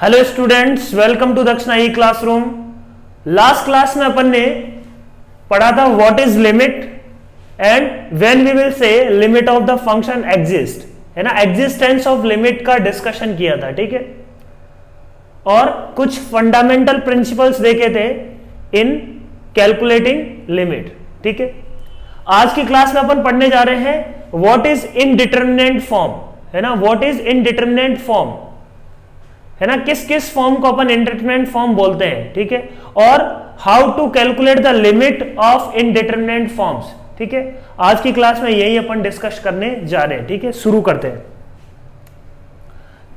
Hello students, welcome to दक्षिणा ई classroom. Last class में अपन ने पढ़ा था what is limit and when we will say limit of the function exist, है ना। एग्जिस्टेंस ऑफ लिमिट का डिस्कशन किया था, ठीक है। और कुछ फंडामेंटल प्रिंसिपल्स देखे थे इन कैलकुलेटिंग लिमिट, ठीक है। आज की क्लास में अपन पढ़ने जा रहे हैं व्हाट इज इनडिटरमिनेट फॉर्म, है ना। व्हाट इज इनडिटरमिनेट फॉर्म, है ना। किस किस फॉर्म को अपन इनडिटरमिनेट फॉर्म बोलते हैं, ठीक है। और how to calculate the limit of indeterminate forms, ठीक है। आज की क्लास में यही अपन डिस्कस करने जा रहे हैं, ठीक है। शुरू करते हैं।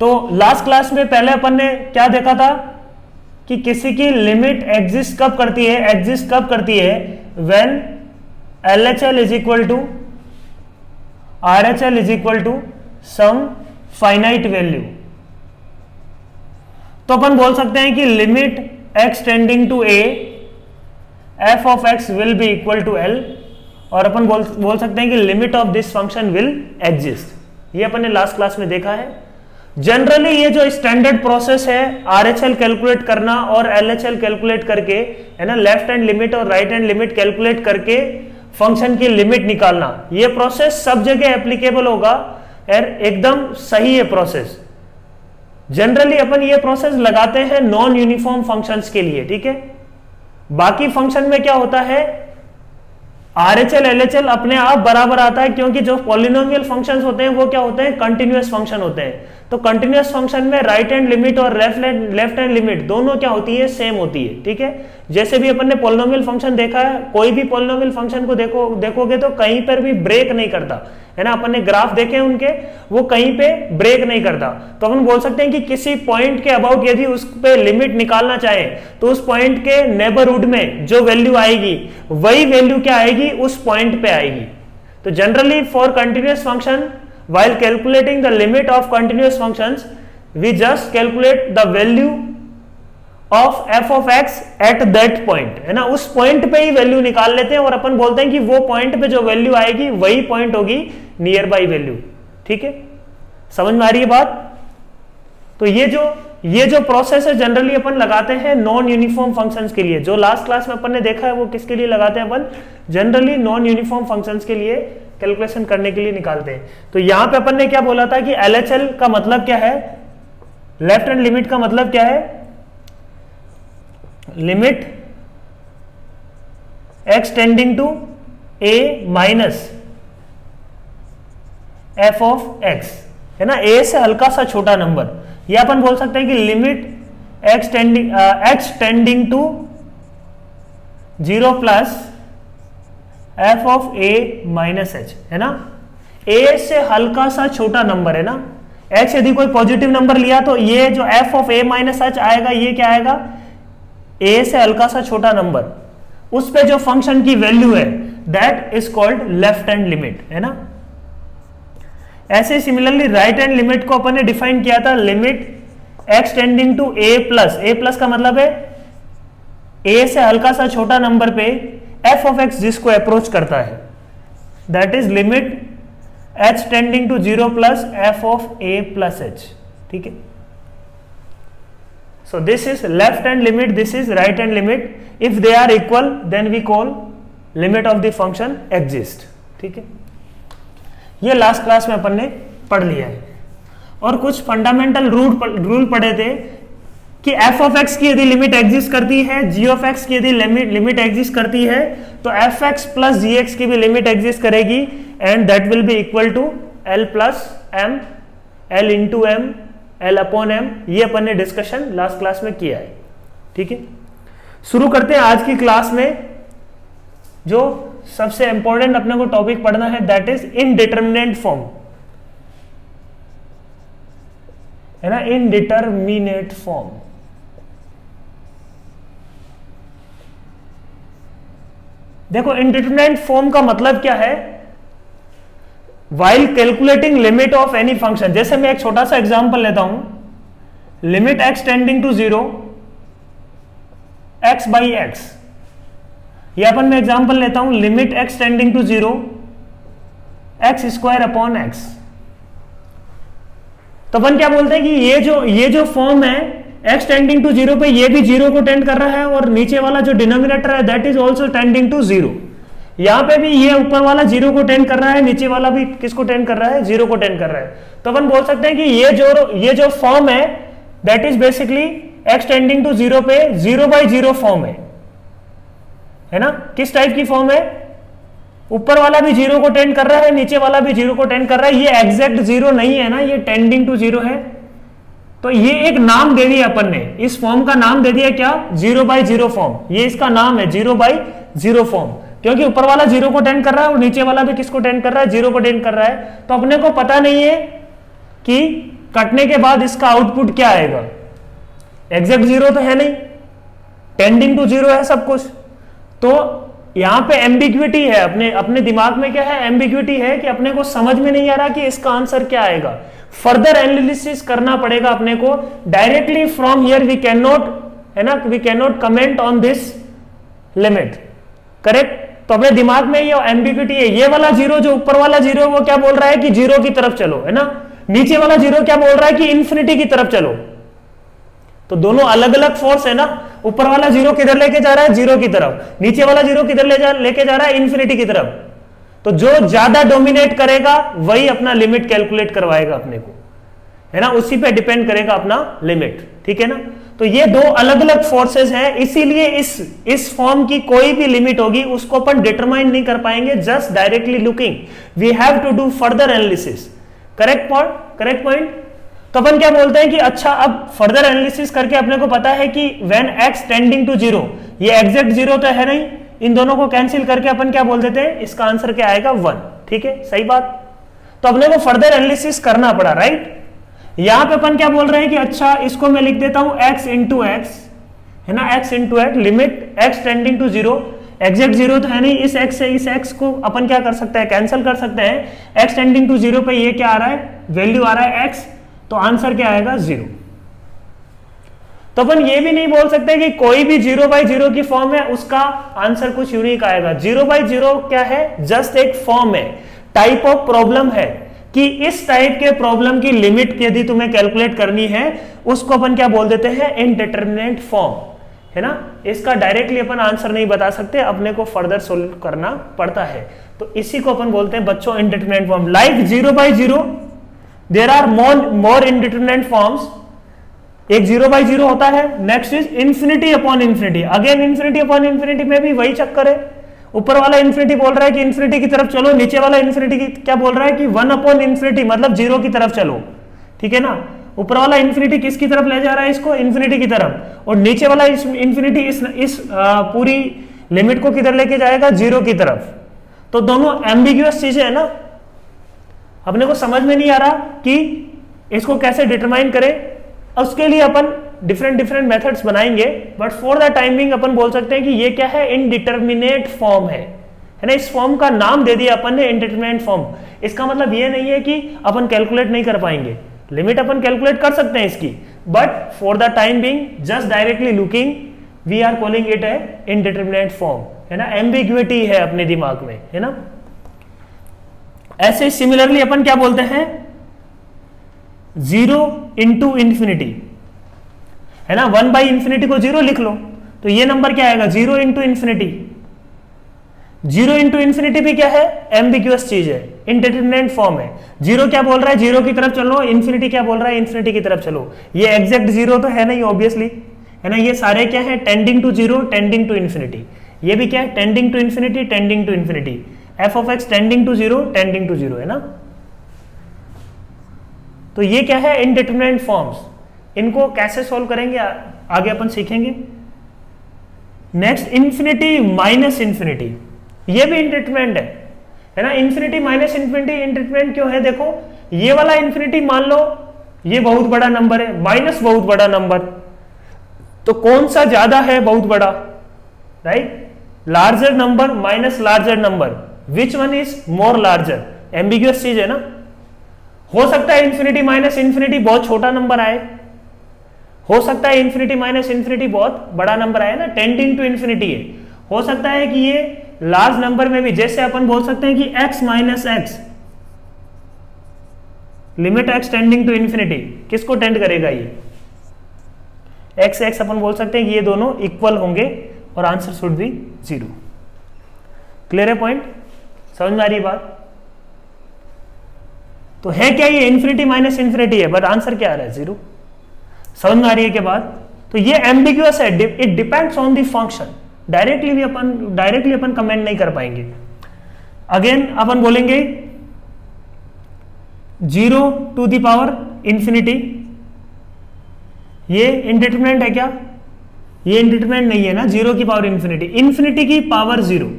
तो लास्ट क्लास में पहले अपन ने क्या देखा था कि किसी की लिमिट एग्जिस्ट कब करती है, एग्जिस्ट कब करती है, when LHL is equal to RHL is equal to some finite value. तो अपन बोल सकते हैं कि limit x tending to a f of x will be equal to L, और अपन बोल सकते हैं कि limit of this function will exist. ये अपन ने लास्ट क्लास में देखा है। जनरली ये जो स्टैंडर्ड प्रोसेस है RHL कैलकुलेट करना और LHL कैलकुलेट करके, है ना, लेफ्ट हैंड लिमिट और राइट हैंड लिमिट कैलकुलेट करके फंक्शन की लिमिट निकालना, ये प्रोसेस सब जगह एप्लीकेबल होगा और एकदम सही है प्रोसेस। जनरली अपन ये प्रोसेस लगाते हैं नॉन यूनिफॉर्म फंक्शंस के लिए, ठीक है। बाकी फंक्शन में क्या होता है, RHL LHL अपने आप बराबर आता है, क्योंकि जो पॉलिनोमियल फंक्शंस होते हैं वो क्या होते हैं, कंटिन्यूअस फंक्शन होते हैं। तो कंटिन्यूअस फंक्शन में राइट हैंड लिमिट और लेफ्ट हैंड लिमिट दोनों क्या होती है, सेम होती है, ठीक है। जैसे भी अपन ने पॉलिनोमियल फंक्शन देखा है, कोई भी पॉलिनोमियल फंक्शन को देखोगे तो कहीं पर भी ब्रेक नहीं करता, है ना। अपन ने ग्राफ देखे उनके, वो कहीं पे ब्रेक नहीं करता। तो अपन बोल सकते हैं कि किसी पॉइंट के अबाउट यदि उस पे लिमिट निकालना चाहे तो उस पॉइंट के नेबरहुड में जो वैल्यू आएगी वही वैल्यू क्या आएगी, उस पॉइंट पे आएगी। तो generally for continuous function while calculating the limit of continuous functions we just calculate the value of f of x at that point, है ना। उस पॉइंट पे ही वैल्यू निकाल लेते हैं और अपन बोलते हैं कि वो पॉइंट पे जो वैल्यू आएगी वही पॉइंट होगी नियर बाई वैल्यू, ठीक है। समझ में आ रही है बात। तो ये जो प्रोसेस है जनरली अपन लगाते हैं नॉन यूनिफॉर्म फंक्शंस के लिए। जो लास्ट क्लास में अपन ने देखा है वो किसके लिए लगाते हैं, अपन जनरली नॉन यूनिफॉर्म फंक्शंस के लिए कैलकुलेशन करने के लिए निकालते हैं। तो यहां पे अपन ने क्या बोला था कि LHL का मतलब क्या है, लेफ्ट हैंड लिमिट का मतलब क्या है, limit x tending to a minus f of x, है ना। a से हल्का सा छोटा नंबर, या अपन बोल सकते हैं कि limit x tending to 0 plus f of a minus h, है ना। a से हल्का सा छोटा नंबर, है ना। h यदि कोई पॉजिटिव नंबर लिया तो ये जो f of a minus h आएगा, ये क्या आएगा, a से हल्का सा छोटा नंबर, उस पे जो फंक्शन की वैल्यू है that is called left hand limit, है ना। ऐसे सिमिलरली राइट हैंड लिमिट को अपन ने डिफाइन किया था, limit x tending to a plus का मतलब है a से हल्का सा छोटा नंबर पे f ऑफ x जिसको अप्रोच करता है, that is limit h tending to 0 plus f of a plus h, ठीक है। So this is left hand limit, this is right hand limit. If they are equal then we call limit of the function exist, ठीक है। ये last class में अपन ने पढ़ लिया है। और कुछ फंडामेंटल रूल पढ़े थे कि f ऑफ x की यदि लिमिट एग्जिस्ट करती है, g ऑफ x की यदि लिमिट एग्जिस्ट करती है, तो fx प्लस gx की भी लिमिट एग्जिस्ट करेगी, and that will be equal to l plus m, l into m, l upon m। ये अपन ने डिस्कशन लास्ट क्लास में किया है, ठीक है। शुरू करते हैं आज की क्लास में। जो सबसे इंपॉर्टेंट अपने को टॉपिक पढ़ना है दैट इज इनडिटरमिनेट फॉर्म, है ना, इनडिटरमिनेट फॉर्म। देखो इनडिटरमिनेट फॉर्म का मतलब क्या है, while calculating limit of any function. जैसे मैं एक छोटा सा एग्जांपल लेता हूं, limit x tending to 0 x by x, या अपन मैं एग्जांपल लेता हूं limit x tending to 0 x square upon x। तो अपन क्या बोलते हैं कि ये जो फॉर्म है x टेंडिंग टू 0 पे ये भी 0 को टेंड कर रहा है और नीचे वाला जो डिनोमिनेटर है that is also tending to 0। यहां पे भी ये ऊपर वाला 0 को टेंड कर रहा है, नीचे वाला भी किसको टेंड कर रहा है, 0 को टेंड कर रहा है। तो अपन बोल सकते हैं कि ये जो फॉर्म है that is basically x tending to 0 पे 0/0 फॉर्म है ना। किस टाइप की फॉर्म है, ऊपर वाला भी 0 को टेंड कर रहा है, नीचे वाला भी 0 को टेंड कर रहा है। ये एग्जैक्ट 0 नहीं है ना, ये टेंडिंग टू 0 है। तो ये एक नाम दे दिया अपन ने, इस फॉर्म का नाम दे दिया क्या, 0/0 फॉर्म। ये इसका नाम है 0/0 फॉर्म, क्योंकि ऊपर वाला 0 को टेंड कर रहा है और नीचे वाला भी किसको टेंड कर रहा है, 0 को टेंड कर रहा है। तो अपने को पता नहीं है कि कटने के बाद इसका आउटपुट क्या आएगा। एग्जैक्ट 0 तो है नहीं, टेंडिंग टू 0 है सब कुछ। तो यहां पे एम्बिग्विटी है, अपने दिमाग में क्या है, एम्बिग्विटी है कि अपने को समझ में नहीं आ रहा कि इसका आंसर क्या आएगा। फर्दर एनालिसिस करना पड़ेगा अपने को। Directly from here we can not, है ना, we can not comment on this limit, correct. तो अपने दिमाग में ये एम्बिग्विटी है। ये वाला 0 जो ऊपर वाला 0 वो क्या बोल रहा है कि 0 की तरफ चलो, है ना। नीचे वाला 0 क्या बोल रहा है कि इन्फिनिटी की तरफ चलो। तो दोनों अलग अलग फोर्स है ना। ऊपर वाला 0 किधर लेके जा रहा है, 0 की तरफ, नीचे वाला 0 किधर लेके जा रहा है, इन्फिनिटी की तरफ। तो जो ज्यादा डोमिनेट करेगा वही अपना लिमिट कैलकुलेट करवाएगा अपने को, है ना, उसी पे डिपेंड करेगा अपना लिमिट, ठीक है ना। तो ये दो अलग अलग फोर्सेस हैं, इसीलिए इस फॉर्म की कोई भी लिमिट होगी उसको अपन डिटरमाइन नहीं कर पाएंगे just directly looking. We have to do further analysis, correct point. तो अपन क्या बोलते हैं कि अच्छा अब फर्दर एनालिसिस करके अपने को पता है कि व्हेन x टेंडिंग टू 0, ये एग्जैक्ट 0 तो है नहीं, इन दोनों को कैंसिल करके अपन क्या बोल देते हैं, इसका आंसर क्या आएगा, 1, ठीक है, सही बात। तो अपने को फर्दर एनालिसिस करना पड़ा, राइट। यहां पे अपन क्या बोल रहे हैं कि अच्छा इसको मैं लिख देता हूं x इंटू एक्स, है ना, x into x, limit x tending to 0, exact 0 तो है नहीं, इस x से इस x को अपन क्या कर सकते हैं, कैंसिल कर सकते हैं। x टेंडिंग टू 0 पे ये क्या आ रहा है, वैल्यू आ रहा है x, तो आंसर क्या आएगा, 0। तो अपन ये भी नहीं बोल सकते कि कोई भी 0/0 की फॉर्म है उसका आंसर कुछ यूनिक आएगा। 0/0 क्या है, जस्ट एक फॉर्म है, टाइप ऑफ प्रॉब्लम है, कि इस टाइप के प्रॉब्लम की लिमिट यदि तुम्हें कैलकुलेट करनी है उसको अपन क्या बोल देते हैं, इनडिटरमिनेट फॉर्म, है ना। इसका डायरेक्टली अपन आंसर नहीं बता सकते, अपने को फर्दर सोल्व करना पड़ता है। तो इसी को अपन बोलते हैं बच्चों indeterminate form. Like 0/0 there are more indeterminate forms. एक 0/0 होता है, next is infinity upon infinity. Again infinity upon infinity में भी वही चक्कर है, ऊपर वाला इन्फिनिटी बोल रहा है कि इन्फिनिटी की तरफ चलो, नीचे वाला इन्फिनिटी क्या बोल रहा है कि 1 अपॉन इन्फिनिटी, मतलब 0 की तरफ चलो, ठीक है ना। ऊपर वाला इन्फिनिटी किसकी तरफ ले जा रहा है, इसको इन्फिनिटी की तरफ, और नीचे वाला इन्फिनिटी इस पूरी लिमिट को किधर लेके जाएगा, 0 की तरफ। तो दोनों एम्बिग्यूअस चीजें है ना, अपने को समझ में नहीं आ रहा कि इसको कैसे डिटरमाइन करें। उसके लिए अपन डिफरेंट मेथड्स बनाएंगे, बट फॉर द टाइमिंग अपन बोल सकते हैं कि ये क्या है, इनडिटरमिनेट फॉर्म है ना। इस फॉर्म का नाम दे दिया अपन ने, इनडिटरमिनेट फॉर्म। इसका मतलब ये नहीं है कि अपन कैलकुलेट नहीं कर पाएंगे, लिमिट अपन कैलकुलेट कर सकते हैं इसकी, but for the time being just directly looking we are calling it a indeterminate form, है ना। एम्बिग्विटी है अपने दिमाग में, है ना। ऐसे सिमिलरली अपन क्या बोलते हैं, 0 इंटू इंफिनिटी, है ना। 1/∞ को 0 लिख लो, तो ये नंबर क्या आएगा, 0 इंटू इंफिनिटी। 0 इंटू इंफिनिटी भी क्या है, एम्बिग्यूअस चीज है, इनडिटरमिनेट फॉर्म है। 0 क्या बोल रहा है, 0 की तरफ चलो, इन्फिनिटी क्या बोल रहा है, इन्फिनिटी की तरफ चलो। ये एग्जैक्ट 0 तो है नहीं ऑब्वियसली, है ना। ये सारे क्या है, tending to 0, tending to infinity. ये भी क्या है, tending to infinity, tending to infinity. f of x tending to 0, tending to 0, है ना। तो ये क्या है, इनडिटरमिनेट फॉर्म्स। इनको कैसे सॉल्व करेंगे आगे अपन सीखेंगे। नेक्स्ट इन्फिनिटी माइनस इन्फिनिटी, ये भी इनडिटरमिनेट है ना। इन्फिनिटी माइनस इन्फिनिटी इनडिटरमिनेट क्यों है, देखो ये वाला इन्फिनिटी मान लो ये बहुत बड़ा नंबर है, माइनस बहुत बड़ा नंबर, तो कौन सा ज्यादा है, बहुत बड़ा, right. Larger number minus larger number, which one is more larger, ambiguous चीज है ना। हो सकता है इन्फिनिटी माइनस इन्फिनिटी बहुत छोटा नंबर आए, हो सकता है इन्फिनिटी माइनस इन्फिनिटी बहुत बड़ा नंबर आए ना, टेंडिंग टू इन्फिनिटी है। हो सकता है कि ये लार्ज नंबर में भी, जैसे अपन बोल सकते हैं कि x minus x, limit x tending to infinity, किसको टेंड करेगा, ये एक्स एक्स अपन बोल सकते हैं कि ये दोनों इक्वल होंगे और आंसर शुड बी 0। क्लियर है पॉइंट? समझ में आ रही बात? तो है क्या ये इन्फिनिटी माइनस इन्फिनिटी है, बट आंसर क्या आ रहा है 0। समझ में आ रही है क्या बात? तो ये एम्बिग्यूअस है, it depends on the function. Directly अपन कमेंट नहीं कर पाएंगे। अगेन अपन बोलेंगे 0 टू द पावर इंफिनिटी, ये इंडिटरमिनेंट है क्या? ये इंडिटरमिनेंट नहीं है ना, 0 की पावर इंफिनिटी, इंफिनिटी की पावर 0,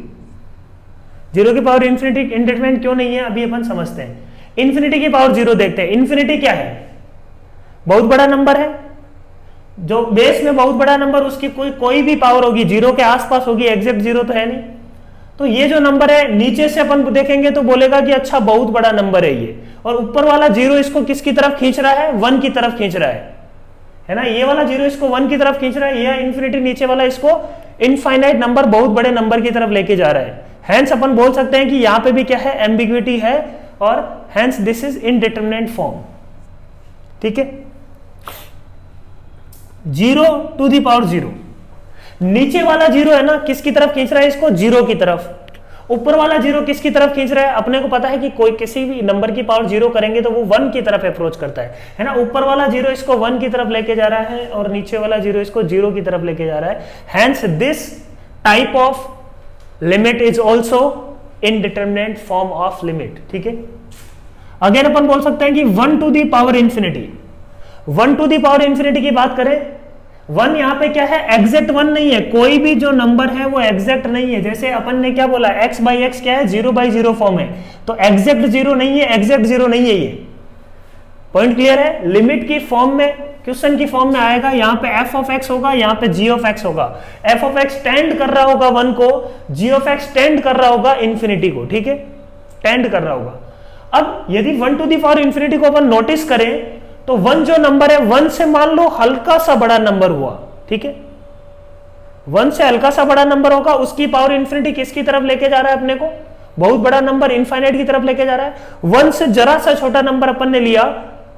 0 की पावर इंफिनिटी इंडिटरमिनेंट क्यों नहीं है अभी अपन समझते हैं। इंफिनिटी की पावर 0 देखते हैं। इंफिनिटी क्या है? बहुत बड़ा नंबर है, जो बेस में बहुत बड़ा नंबर, उसकी कोई भी पावर होगी 0 के आसपास होगी, एग्जैक्ट 0 तो है नहीं। तो ये जो नंबर है नीचे से अपन देखेंगे तो बोलेगा कि अच्छा बहुत बड़ा नंबर है ये, और ऊपर वाला 0 इसको किसकी तरफ खींच रहा है? 1 की तरफ खींच रहा है ना। ये वाला 0 इसको 1 की तरफ खींच रहा है, यह इंफिनिटी नीचे वाला इसको इनफाइनाइट नंबर, बहुत बड़े नंबर की तरफ लेके जा रहा है। हेंस अपन बोल सकते हैं कि यहां पे भी क्या है? एम्बिग्विटी है, और hence this is indeterminant form. ठीक है, 0 टू दी पावर 0, नीचे वाला 0 है ना, किसकी तरफ खींच रहा है इसको? 0 की तरफ। ऊपर वाला 0 किसकी तरफ खींच रहा है? अपने को पता है कि कोई किसी भी नंबर की पावर 0 करेंगे तो वो 1 की तरफ अप्रोच करता है ना। ऊपर वाला 0 इसको 1 की तरफ लेके जा रहा है, और नीचे वाला 0 इसको 0 की तरफ लेके जा रहा है। Hence this type of limit is also indeterminant form of limit. ठीक है, अगेन अपन बोल सकते हैं कि 1 to the power infinity, 1 to the power infinity की बात करें, 1 यहां पे क्या है? एग्जैक्ट 1 नहीं है, कोई भी जो नंबर है वो एग्जैक्ट नहीं है। जैसे अपन ने क्या बोला, x बाई एक्स क्या है? 0/0 फॉर्म है, तो एग्जैक्ट 0 नहीं है, एग्जैक्ट 0 नहीं है। ये पॉइंट क्लियर है? लिमिट की फॉर्म में, क्वेश्चन की फॉर्म में आएगा, यहां पे f ऑफ x होगा, यहां पे g ऑफ x होगा। f ऑफ x टेंड कर रहा होगा 1 को, g ऑफ x टेंड कर रहा होगा इंफिनिटी को। ठीक है, टेंड कर रहा होगा। अब यदि 1 टू दी पावर इंफिनिटी को अपन नोटिस करें तो 1 जो नंबर है, 1 से मान लो हल्का सा बड़ा नंबर हुआ। ठीक है, 1 से हल्का सा बड़ा नंबर होगा, उसकी पावर इंफिनिटी किसकी तरफ लेके जा रहा है? अपने को बहुत बड़ा नंबर इनफाइनाइट की तरफ लेके जा रहा है। 1 से जरा सा छोटा नंबर अपन ने लिया,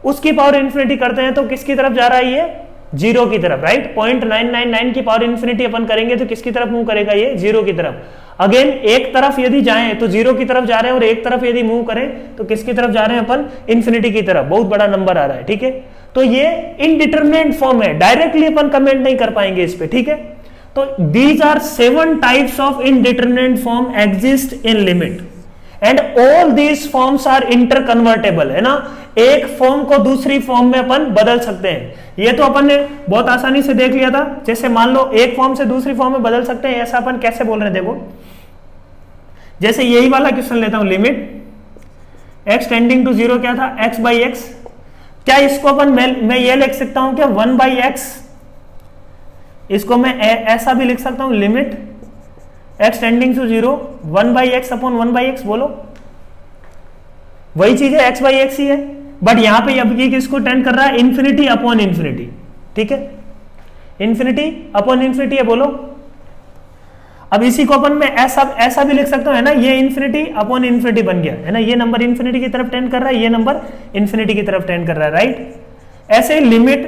उसकी पावर इंफिनिटी करते हैं तो किसकी तरफ जा रहा है? ये 0 की तरफ, राइट। 0.999 की पावर इंफिनिटी अपन करेंगे तो किसकी तरफ मूव करेगा? ये 0 की तरफ। अगेन एक तरफ यदि जाएं तो 0 की तरफ जा रहे हैं, और एक तरफ यदि मूव करें तो किसकी तरफ जा रहे हैं अपन? इंफिनिटी की तरफ। बहुत बड़ा नंबर आ रहा है। ठीक है, तो ये इनडिटरमिनेंट फॉर्म है, डायरेक्टली अपन कमेंट नहीं कर पाएंगे इस पे। ठीक है, तो these are 7 types of indeterminant form exist in limit, and all these forms are interconvertible, है ना। एक फॉर्म को दूसरी फॉर्म में अपन बदल सकते हैं। ये तो अपन ने बहुत आसानी से देख लिया था, जैसे मान लो एक फॉर्म से दूसरी फॉर्म में बदल सकते हैं, ऐसा अपन कैसे बोल रहे हैं? देखो, जैसे यही वाला क्वेश्चन लेता हूं, लिमिट x टेंडिंग टू 0 क्या था? x by x. क्या इसको अपन मैं ये लिख सकता हूं क्या? 1/x। इसको मैं ऐसा भी लिख सकता हूं, limit x tending to 0 1/x upon 1/x। बोलो, वही चीज है, x बाई एक्स ही है, बट यहां पे अब ये किसको टेंड कर रहा है? Infinity upon infinity. ठीक है, इंफिनिटी अपॉन इंफिनिटी है। बोलो, अब इसी को अपन में ऐसा भी लिख सकता हूं, है ना। ये इंफिनिटी अपॉन इंफिनिटी बन गया, है ना। ये नंबर इंफिनिटी की तरफ टेंड कर रहा है, ये नंबर इंफिनिटी की तरफ टेंड कर रहा है, राइट। ऐसे लिमिट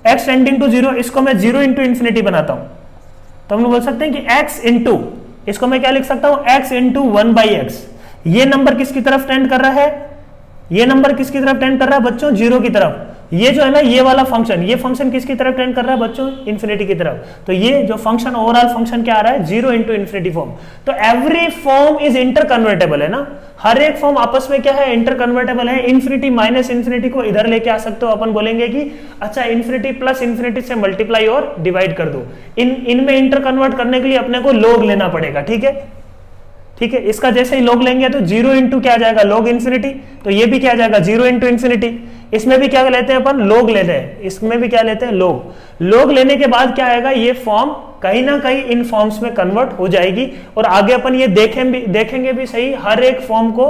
x टेंडिंग टू 0, इसको मैं 0 इंटू इंफिनिटी बनाता हूं, तो हम लोग बोल सकते हैं कि x इंटू, इसको मैं क्या लिख सकता हूं? x into 1/x। ये नंबर किसकी तरफ टेंड कर रहा है? ये नंबर किसकी तरफ टेंड कर रहा है बच्चों? 0 की तरफ। ये जो है ना, ये वाला फंक्शन, ये फंक्शन किसकी तरफ टेंड कर रहा है बच्चों? इंफिनिटी की तरफ। तो ये जो फंक्शन, ओवरऑल फंक्शन क्या आ रहा है? 0 इंटू इंफिनिटी फॉर्म। तो every form is inter convertible, है ना। हर एक फॉर्म आपस में क्या है? इंटर कन्वर्टेबल है। इंफिनिटी माइनस इंफिनिटी को इधर लेके आ सकते हो, अपन बोलेंगे कि अच्छा इंफिनिटी प्लस इंफिनिटी से मल्टीप्लाई और डिवाइड कर दो। इनमें इंटर कन्वर्ट करने के लिए अपने को लोग लेना पड़ेगा। ठीक है, ठीक है। इसका जैसे ही लोग लेंगे तो 0 इंटू क्या आ जाएगा? लोग इंफिनिटी। तो ये भी क्या आ जाएगा? 0 इंटू इंफिनिटी। इसमें भी क्या लेते हैं अपन? लोग लेते हैं। इसमें भी क्या लेते हैं? लोग लेने के बाद क्या आएगा? ये फॉर्म कहीं ना कहीं इन फॉर्म्स में कन्वर्ट हो जाएगी, और आगे अपन ये देखेंगे भी सही, हर एक फॉर्म को,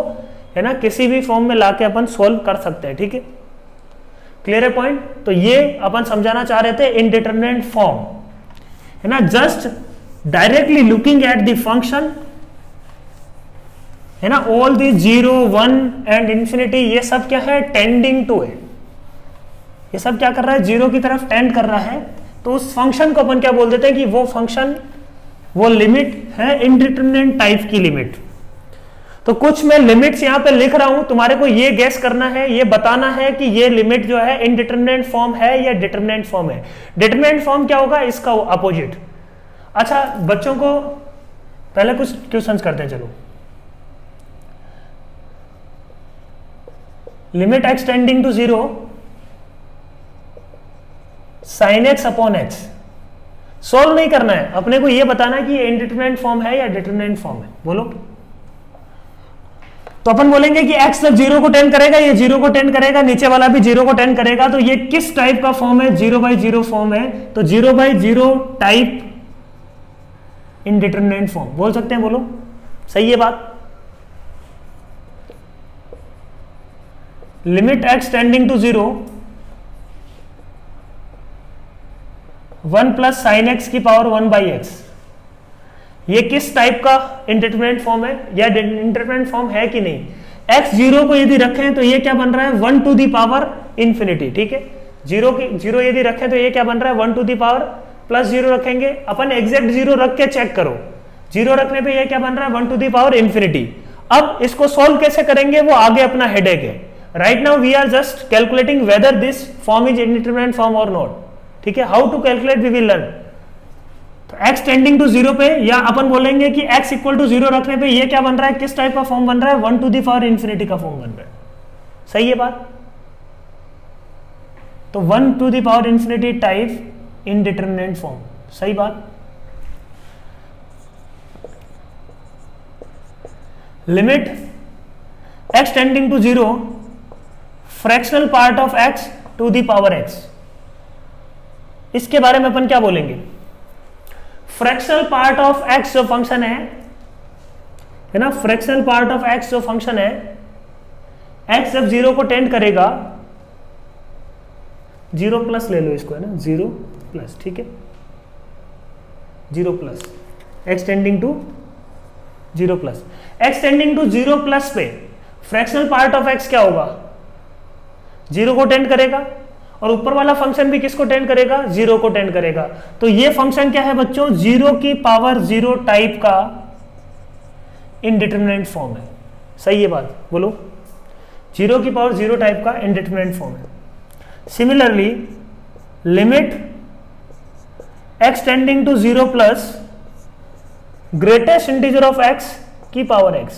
है ना, किसी भी फॉर्म में लाके अपन सोल्व कर सकते हैं। ठीक है, क्लियर है पॉइंट? तो ये अपन समझाना चाह रहे थे इनडिटरमिनेंट फॉर्म, है ना। Just directly looking at the function, है ना, ऑल दी 0 1 एंड इंफिनिटी, ये सब क्या है? टेंडिंग टू है। ये सब क्या कर रहा है? 0 की तरफ टेंड कर रहा है। तो उस फंक्शन को अपन क्या बोल देते हैं कि वो फंक्शन, वो लिमिट है इनडिटरमिनेट टाइप की लिमिट। तो कुछ मैं लिमिट्स यहां पे लिख रहा हूं, तुम्हारे को ये गेस करना है, ये बताना है कि ये लिमिट जो है इनडिटरमिनेट फॉर्म है या डिटरमिनेट फॉर्म है। डिटरमिनेट फॉर्म क्या होगा, इसका अपोजिट। अच्छा बच्चों को पहले कुछ क्वेश्चंस करते हैं, चलो। Limit x tending to 0 sin x upon x solve नहीं करना है, अपने को यह बताना है कि ये इनडिटरमिनेट फॉर्म है या डिटरमिनेट फॉर्म है। बोलो। तो अपन बोलेंगे कि x जब 0 को टेंड करेगा, ये 0 को टेंड करेगा, नीचे वाला भी 0 को टेंड करेगा, तो ये किस टाइप का फॉर्म है, 0/0 फॉर्म है। तो 0/0 टाइप इनडिटरमिनेट फॉर्म बोल सकते हैं। बोलो, सही है बात। Limit x tending to 0 1 plus sine x की पावर 1/x, ये किस टाइप का इनडिटरमिनेट फॉर्म है या इनडिटरमिनेट फॉर्म है कि नहीं। x 0 को यदि रखें तो ये क्या बन रहा है, 1 टू दी पावर इंफिनिटी। ठीक है, 0 यदि रखें तो ये क्या बन रहा है, 1 टू दी पावर प्लस 0 रखेंगे, अपन एग्जैक्ट 0 रख के चेक करो, 0 रखने पे ये क्या बन रहा है, 1 टू दी पावर इंफिनिटी। अब इसको सॉल्व कैसे करेंगे वो आगे अपना हेडेक है। Right now we are just calculating whether this form is indeterminate form और नॉट। ठीक है, how to calculate we will learn. तो x टेंडिंग टू 0 पे, या अपन बोलेंगे कि x इक्वल टू 0 रखने पे ये क्या बन रहा है, किस टाइप का फॉर्म बन रहा है, 1 टू दी पावर इंफिनिटी का फॉर्म बन रहा है। सही है बात। तो 1 to the power infinity type indeterminate form, सही बात। Limit x tending to 0 fractional part of x to the power x, इसके बारे में अपन क्या बोलेंगे। फ्रैक्शनल पार्ट ऑफ x जो फंक्शन है ना, फ्रैक्शनल पार्ट ऑफ x जो फंक्शन है, x जब 0 को टेंड करेगा, 0 प्लस ले लो इसको, है ना, 0 प्लस, ठीक है, 0 plus x tending to 0 plus, x tending to 0 plus पे फ्रैक्शनल पार्ट ऑफ x क्या होगा, 0 को टेंड करेगा, और ऊपर वाला फंक्शन भी किसको टेंड करेगा, 0 को टेंड करेगा। तो ये फंक्शन क्या है बच्चों, 0 की पावर 0 टाइप का इनडिटरमिनेट फॉर्म है। सही है बात। बोलो, 0 की पावर 0 टाइप का इनडिटरमिनेट फॉर्म है। Similarly limit x tending to 0 plus greatest integer of x की पावर x।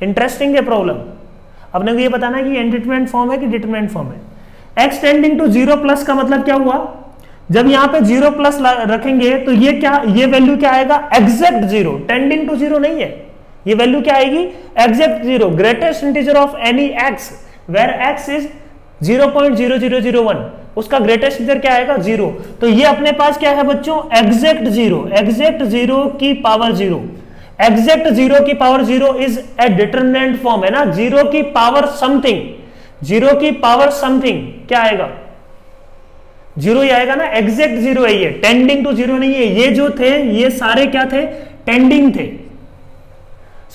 इंटरेस्टिंग है प्रॉब्लम। अपने को ये बताना है कि इनडिटरमिनेट फॉर्म है कि डिटरमिनेट फॉर्म है। x टेंडिंग टू 0 प्लस का मतलब क्या हुआ, जब यहां पे 0 प्लस रखेंगे तो ये क्या, ये वैल्यू क्या आएगा, एग्जैक्ट 0, टेंडिंग टू 0 नहीं है, ये वैल्यू क्या आएगी, exact 0, greatest integer of any x where x is 0.0001, उसका ग्रेटेस्ट इंटीजर क्या आएगा, 0। तो ये अपने पास क्या है बच्चों, एग्जैक्ट 0, एग्जैक्ट 0 की पावर 0, एग्जैक्ट 0 की power 0 is a determinant form, है ना, 0 की पावर समथिंग, 0 की पावर समथिंग क्या आएगा, 0 ही आएगा ना, एग्जैक्ट 0 है ये, टेंडिंग टू 0 नहीं है। ये जो थे ये सारे क्या थे, टेंडिंग थे।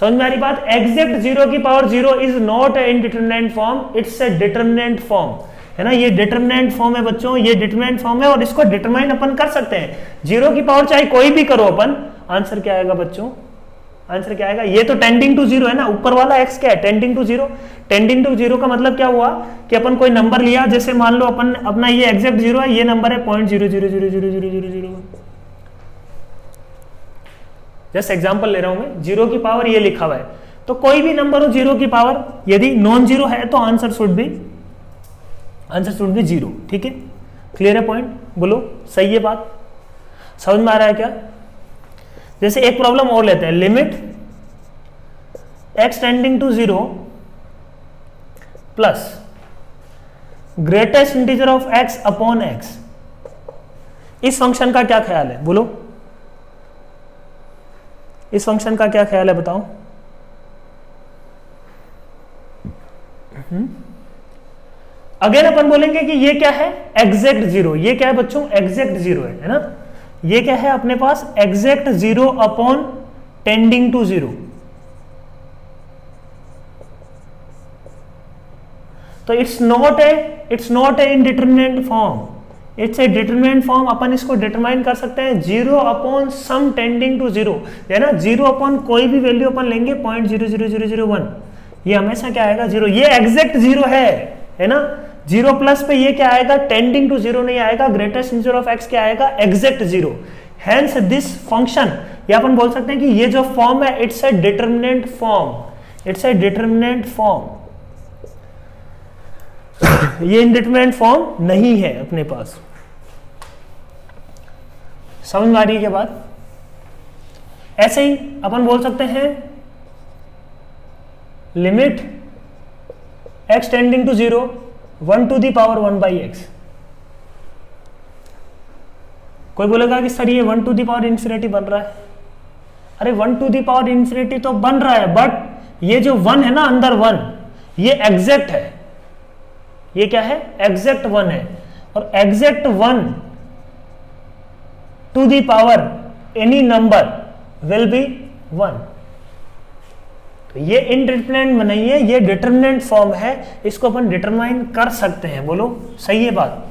समझ में आ रही बात। एग्जैक्ट 0 की power 0 is not a indeterminant form, it's a determinant form, है ना, ये डिटरमिनेंट फॉर्म है बच्चों, ये डिटरमिनेंट फॉर्म है और इसको डिटरमाइन अपन कर सकते हैं। 0 की पावर चाहे कोई भी करो अपन, आंसर क्या आएगा बच्चों, आंसर क्या आएगा, ये तो टेंडिंग टू 0 है ना, ऊपर वाला x क्या है, टेंडिंग टू 0। टेंडिंग टू 0 का मतलब क्या हुआ कि अपन कोई नंबर लिया, जैसे मान लो अपन अपना ये एग्जैक्ट 0 है, ये नंबर है 0.00000001। जस्ट एग्जांपल ले रहा हूं मैं, 0 की पावर ये लिखा हुआ है, तो कोई भी नंबर हो 0 की पावर यदि नॉन जीरो है तो आंसर शुड बी 0। ठीक है, क्लियर है पॉइंट। बोलो, सही है बात, समझ में आ रहा है क्या। जैसे एक प्रॉब्लम और लेते हैं, limit x tending to 0 plus greatest integer of x upon x, इस फंक्शन का क्या ख्याल है, बोलो, इस फंक्शन का क्या ख्याल है बताओ। अगेन अपन बोलेंगे कि ये क्या है, एग्जैक्ट 0, ये क्या है बच्चों, एग्जैक्ट 0 है ना, ये क्या है अपने पास, एग्जैक्ट 0 अपॉन टेंडिंग टू 0। तो it's not a indeterminate form, it's a determinant form. अपन इसको डिटरमाइन कर सकते हैं 0 अपॉन सम टेंडिंग टू 0, है ना। 0 अपॉन कोई भी वैल्यू अपन लेंगे 0.00001, ये हमेशा क्या आएगा 0, ये एग्जैक्ट 0 है ना। 0 प्लस पे ये क्या आएगा, टेंडिंग टू 0 नहीं आएगा, ग्रेटेस्ट इंटीजर ऑफ x क्या आएगा, एग्जैक्ट 0। हेंस दिस फंक्शन, या अपन बोल सकते हैं कि ये जो फॉर्म है it's a determinant form, it's a determinant form. ये इंडिटरमिनेंट फॉर्म नहीं है अपने पास। समझ में आ रही है क्या बात। ऐसे ही अपन बोल सकते हैं limit x tending to 0 1 to the power 1/x। कोई बोलेगा कि सर ये 1 to the power इंफिनिटी बन रहा है। अरे 1 to the power इंफिनिटी तो बन रहा है, बट ये जो 1 है ना अंदर 1, ये एग्जैक्ट है। ये क्या है, एग्जैक्ट 1 है। और exact 1 to the power any number will be 1। तो ये इनडिटरमिनेंट नहीं है, ये डिटरमिनेंट फॉर्म है, इसको अपन डिटरमाइन कर सकते हैं। बोलो सही है बात,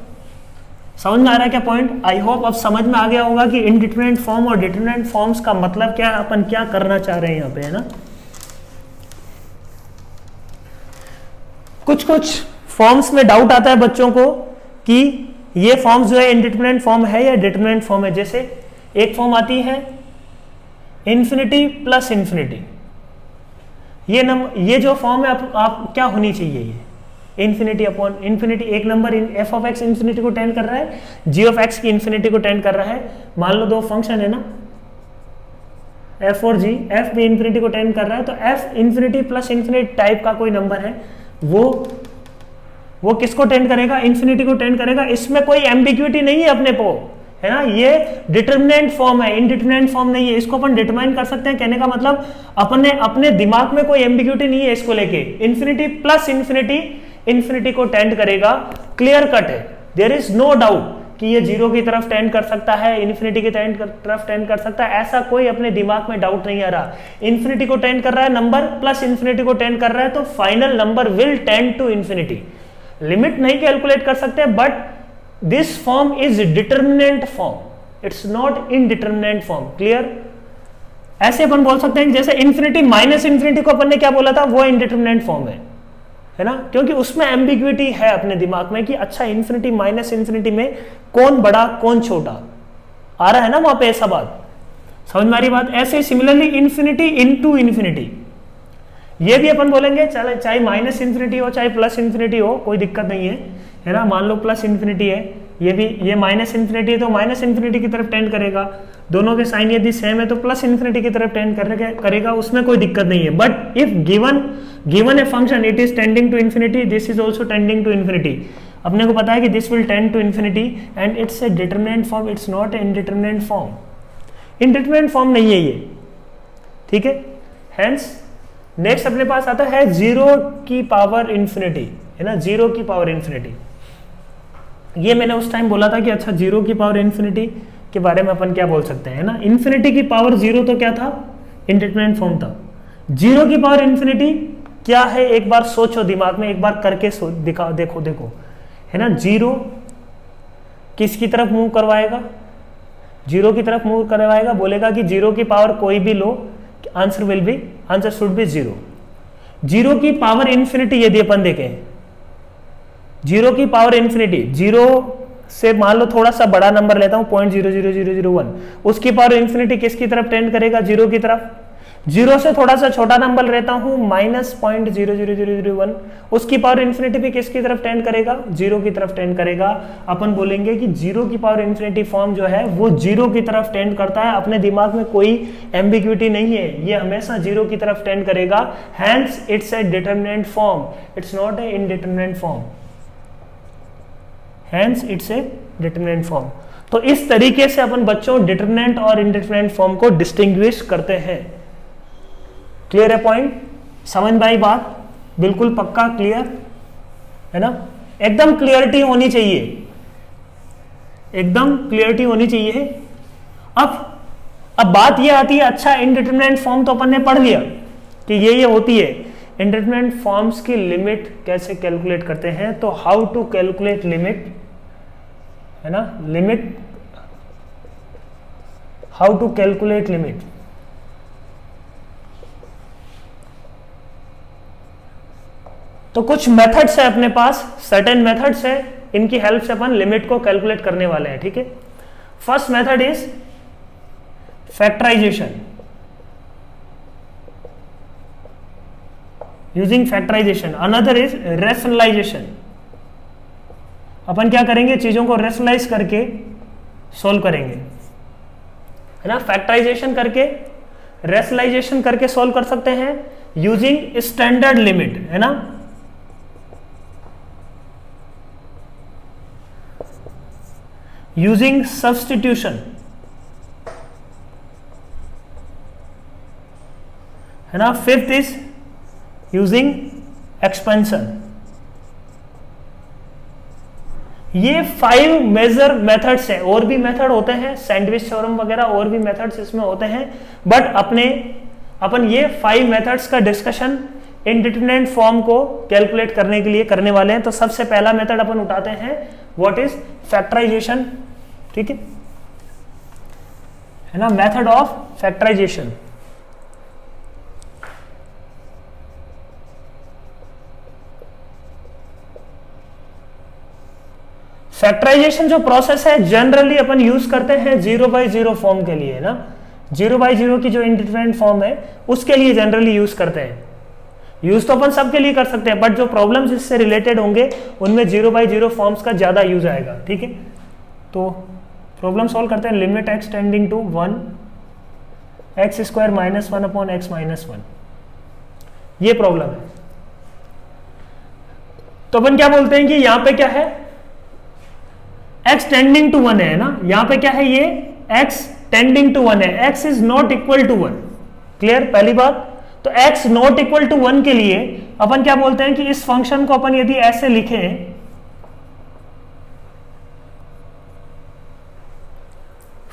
समझ में आ रहा है क्या पॉइंट। आई होप अब समझ में आ गया होगा कि इनडिटरमिनेंट फॉर्म और डिटरमिनेंट फॉर्म्स का मतलब क्या, अपन क्या करना चाह रहे हैं यहाँ पे, है ना। कुछ कुछ फॉर्म्स में डाउट आता है बच्चों को कि ये फॉर्म जो है इनडिटरमिनेंट फॉर्म है या डिटरमिनेंट फॉर्म है। जैसे एक फॉर्म आती है इंफिनिटी प्लस इंफिनिटी, ये जो फॉर्म है आप क्या होनी चाहिए, ये इंफिनिटी अपॉन इंफिनिटी, एक number F of x infinity को टेंड कर रहा है, जी ऑफ एक्स की इंफिनिटी को टेंड कर रहा है। मान लो दो फंक्शन है ना एफ और जी, एफ भी इंफिनिटी को टेंड कर रहा है, तो F infinity plus infinity type का कोई नंबर है, वो किसको टेंड करेगा, इंफिनिटी को टेंड करेगा। इसमें कोई एम्बिग्युइटी नहीं है अपने को, है ना। ये डिटरमिनेंट फॉर्म है, इनडिटरमिनेंट फॉर्म नहीं है। इसको अपन डिटरमाइन कर सकते हैं, कहने का मतलब अपने दिमाग में कोई एम्बिग्युइटी नहीं है इसको लेके। इंफिनिटी प्लस इंफिनिटी इंफिनिटी को टेंड करेगा, क्लियर कट है, देयर इज नो डाउट कि ये 0 की तरफ टेंड कर सकता है, इंफिनिटी की तरफ टेंड कर सकता है, ऐसा कोई अपने दिमाग में डाउट नहीं आ रहा। इंफिनिटी को टेंड कर रहा है नंबर, प्लस इंफिनिटी को टेंड कर रहा है, तो final number will tend to infinity. Limit नहीं कैलकुलेट कर सकते, but this form is determinant form, it's not indeterminant form, clear. ऐसे अपन बोल सकते हैं जैसे इंफिनिटी माइनस इंफिनिटी को अपन ने क्या बोला था, वो इनडिटरमिनेंट फॉर्म है ना, क्योंकि उसमें एम्बिग्युइटी है अपने दिमाग में कि अच्छा इंफिनिटी माइनस इंफिनिटी में कौन बड़ा कौन छोटा आ रहा है ना वहां पे, ऐसा बात समझ में आ रही बात। ऐसे सिमिलरली इंफिनिटी इनटू इंफिनिटी, ये भी अपन बोलेंगे चाहे माइनस इंफिनिटी हो चाहे प्लस इंफिनिटी हो, कोई दिक्कत नहीं है ना। मान लो प्लस इंफिनिटी है, ये माइनस इंफिनिटी है तो माइनस इंफिनिटी की तरफ टेंड करेगा, दोनों के साइन यदि सेम है तो प्लस इंफिनिटी की तरफ टेंड करेगा, उसमें कोई दिक्कत नहीं है। But if given a function it is tending to infinity, this is also tending to infinity, अपने को पता है कि this will tend to infinity and it's a determinant form, it's not a indeterminant form. Indeterminant form नहीं है ये, ठीक है। हेंस नेक्स्ट अपने पास आता है 0 की पावर इंफिनिटी, है ना, 0 की पावर इंफिनिटी। ये मैंने उस टाइम बोला था कि अच्छा 0 की पावर इंफिनिटी के बारे में अपन क्या बोल सकते हैं ना। इंफिनिटी की पावर 0 तो क्या था, इनडिटरमिनेंट फॉर्म था। 0 की पावर इंफिनिटी क्या है, एक बार सोचो दिमाग में, एक बार करके देखो, है ना। 0 किसकी तरफ मूव करवाएगा, 0 की तरफ मूव करवाएगा, बोलेगा कि 0 की पावर कोई भी लो, आंसर शुड बी 0। 0 की पावर इंफिनिटी यदि अपन देखें, 0 की पावर इंफिनिटी, 0 से मान लो थोड़ा सा बड़ा नंबर लेता हूं 0.00001, उसकी पावर इंफिनिटी किसकी तरफ टेंड करेगा, 0 की तरफ। 0 से थोड़ा सा छोटा नंबर लेता हूं -0.00001, उसकी पावर इंफिनिटी भी किसकी तरफ टेंड करेगा, 0 की तरफ टेंड करेगा। अपन बोलेंगे कि 0 की पावर इंफिनिटी फॉर्म जो है वो 0 की तरफ टेंड करता है, अपने दिमाग में कोई एम्बिग्युइटी नहीं है, ये हमेशा 0 की तरफ टेंड करेगा। Hence it's a determinant form, it's not a indeterminant form. Hence it's a determinant form. तो इस तरीके से अपन बच्चों डिटरमिनेंट और इनडिटरमिनेंट फॉर्म को डिस्टिंग्विश करते हैं। क्लियर है पॉइंट, समझ में आई बात, बिल्कुल पक्का क्लियर है ना। एकदम क्लियरिटी होनी चाहिए, एकदम क्लियरिटी होनी चाहिए। अब बात ये आती है, अच्छा इनडिटरमिनेंट फॉर्म तो अपन ने पढ़ लिया कि ये होती है, इनडिटरमिनेंट फॉर्म्स की लिमिट कैसे कैलकुलेट करते हैं। तो हाउ टू कैलकुलेट लिमिट है ना, limit, how to calculate limit. तो कुछ मेथड्स है अपने पास, सर्टेन मेथड्स है, इनकी हेल्प से अपन लिमिट को कैलकुलेट करने वाले हैं, ठीक है। First method is factorization. Using factorization. Another is rationalization. अपन क्या करेंगे, चीजों को रैशनलाइज करके सॉल्व करेंगे, है ना। फैक्टराइजेशन करके, रैशनलाइजेशन करके सॉल्व कर सकते हैं यूजिंग स्टैंडर्ड लिमिट, है ना। यूजिंग सब्स्टिट्यूशन, है ना। Fifth is using expansion. ये 5 मेजर मेथड्स हैं, और भी मेथड होते हैं, सैंडविच थ्योरम वगैरह और भी मेथड्स इसमें होते हैं, बट अपन ये 5 मेथड्स का डिस्कशन इंडिटरमिनेट फॉर्म को कैलकुलेट करने के लिए करने वाले हैं। तो सबसे पहला मेथड अपन उठाते हैं, व्हाट इज फैक्टराइजेशन, ठीक है ना, मेथड ऑफ फैक्टराइजेशन। फैक्टराइजेशन जो प्रोसेस है जनरली अपन यूज करते हैं 0/0 फॉर्म के लिए, ना। 0/0 की जो इंडिटरमिनेट फॉर्म है उसके लिए जनरली यूज करते हैं। यूज तो अपन सबके लिए कर सकते हैं, बट जो प्रॉब्लम्स इससे रिलेटेड होंगे उनमें 0/0 फॉर्म्स का ज्यादा यूज आएगा, ठीक है। तो प्रॉब्लम सॉल्व करते हैं। Limit x tending to 1 x² - 1 upon x - 1, ये प्रॉब्लम है। तो अपन क्या बोलते हैं कि यहां पे क्या है, x टेंडिंग टू 1 है ना, यहां पे क्या है, ये x टेंडिंग टू 1 है, x is not equal to 1। Clear, पहली बात। तो x नॉट इक्वल टू 1 के लिए अपन क्या बोलते हैं कि इस फंक्शन को अपन यदि ऐसे लिखें,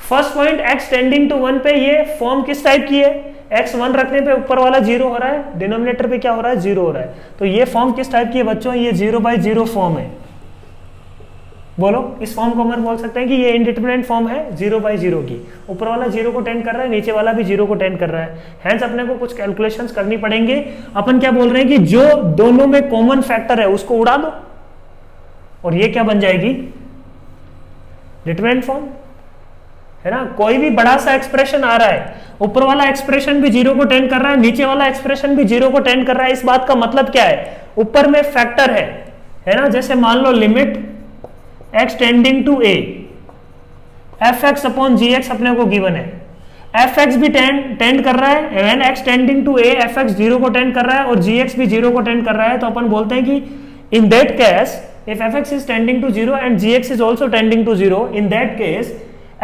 first point x tending to 1 पे ये फॉर्म किस टाइप की है, x 1 रखने पे ऊपर वाला 0 हो रहा है, डिनोमिनेटर पे क्या हो रहा है, 0 हो रहा है। तो ये फॉर्म किस टाइप की है बच्चों, ये 0/0 फॉर्म है। बोलो, इस फॉर्म को हम बोल सकते हैं कि ये इंडिटरमिनेट फॉर्म है 0/0 की। ऊपर वाला 0 को टेंड कर रहा है, नीचे वाला भी 0 को टेंड कर रहा है। हेंस अपने को कुछ कैलकुलेशंस करनी पड़ेंगे। अपन क्या बोल रहे हैं कि जो दोनों में कॉमन फैक्टर है उसको उड़ा दो, और ये क्या बन जाएगी, डिटरमिनेंट फॉर्म, है ना। कोई भी बड़ा सा एक्सप्रेशन आ रहा है, ऊपर वाला एक्सप्रेशन भी 0 को टेंड कर रहा है, नीचे वाला एक्सप्रेशन भी 0 को टेंड कर रहा है। इस बात का मतलब क्या है, ऊपर में फैक्टर है ना। जैसे मान लो limit x tending to a fx upon gx अपने को गिवन है, fx भी टेंड कर रहा है, when x tending to a fx 0 को टेंड कर रहा है और gx भी 0 को टेंड कर रहा है। तो अपन बोलते हैं कि in that case if fx is tending to 0 and gx is also tending to 0, in that case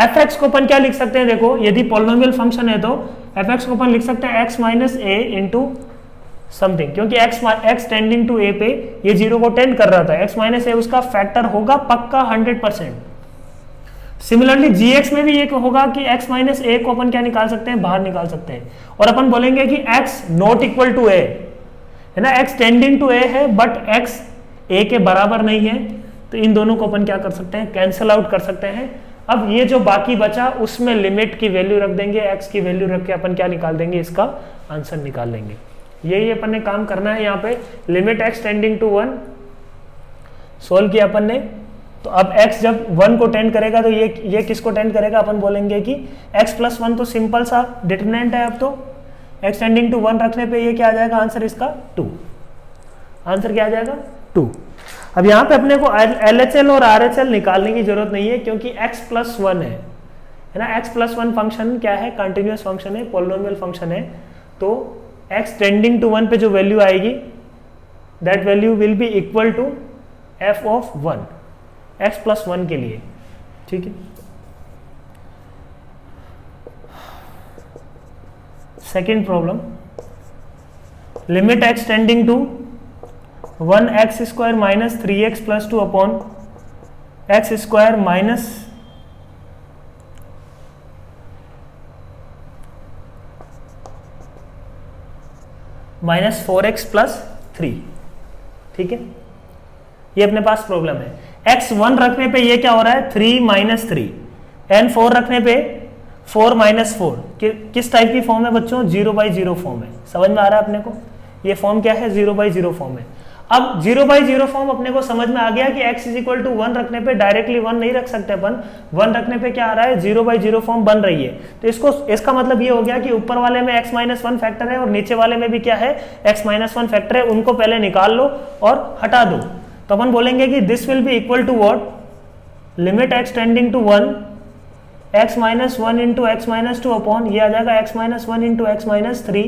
fx को अपन क्या लिख सकते हैं, देखो यदि पॉलिनोमियल फंक्शन है तो fx को अपन लिख सकते हैं x minus a into something, क्योंकि x टेंडिंग टू a पे ये 0 को टेंड कर रहा था, x माइनस a उसका फैक्टर होगा पक्का 100%। सिमिलरली gx में भी ये होगा कि x माइनस a को अपन क्या निकाल सकते हैं, बाहर निकाल सकते हैं, और अपन बोलेंगे कि x not equal to a, है ना। x टेंडिंग टू a है बट x a के बराबर नहीं है, तो इन दोनों को अपन क्या कर सकते हैं, कैंसिल आउट कर सकते हैं। अब ये जो बाकी बचा उसमें लिमिट की वैल्यू रख देंगे, x की वैल्यू रख के अपन क्या निकाल देंगे, इसका आंसर निकाल लेंगे। यही अपन ने काम करना है यहाँ पे। Limit x tending to 1 solve किया अपन ने, तो अब x जब 1 को टेंड करेगा तो ये किसको टेंड करेगा, अपन बोलेंगे कि x प्लस 1 तो सिंपल सा डिटरमिनेंट है। अब तो x टेंडिंग टू 1 रखने पे ये क्या आ जाएगा आंसर, इसका 2। आंसर क्या आ जाएगा, 2। अब यहाँ पे अपने को LHL और RHL निकालने की जरूरत नहीं है, क्योंकि x प्लस 1 है ना। x प्लस 1 फंक्शन क्या है, कंटिन्यूअस फंक्शन है, पॉलिनोमियल फंक्शन है। तो x टेंडिंग टू 1 पे जो वैल्यू आएगी that value will be equal to f of 1 x plus 1 के लिए, ठीक है। Second problem, limit x tending to 1x² minus 3x plus 2 upon x² minus 4x plus 3, ठीक है। ये अपने पास प्रॉब्लम है। x 1 रखने पे ये क्या हो रहा है 3 माइनस 3, n 4 रखने पे 4 माइनस 4, किस टाइप की फॉर्म है बच्चों 0/0 फॉर्म है। समझ में आ रहा है अपने को, ये फॉर्म क्या है 0/0 फॉर्म है। अब 0/0 फॉर्म अपने को समझ में आ गया कि x इज इक्वल टू 1 रखने पे डायरेक्टली 1 नहीं रख सकते अपन, 1 रखने पे क्या आ रहा है 0/0 फॉर्म बन रही है। तो इसका मतलब ये हो गया कि ऊपर वाले में x-1 फैक्टर है और नीचे वाले में भी क्या है x-1 फैक्टर है, उनको पहले निकाल लो और हटा दो। तो अपन बोलेंगे कि this will be equal to what, limit x tending to 1 x-1 into x-2 upon ये आ जाएगा x-1 इंटू x-3।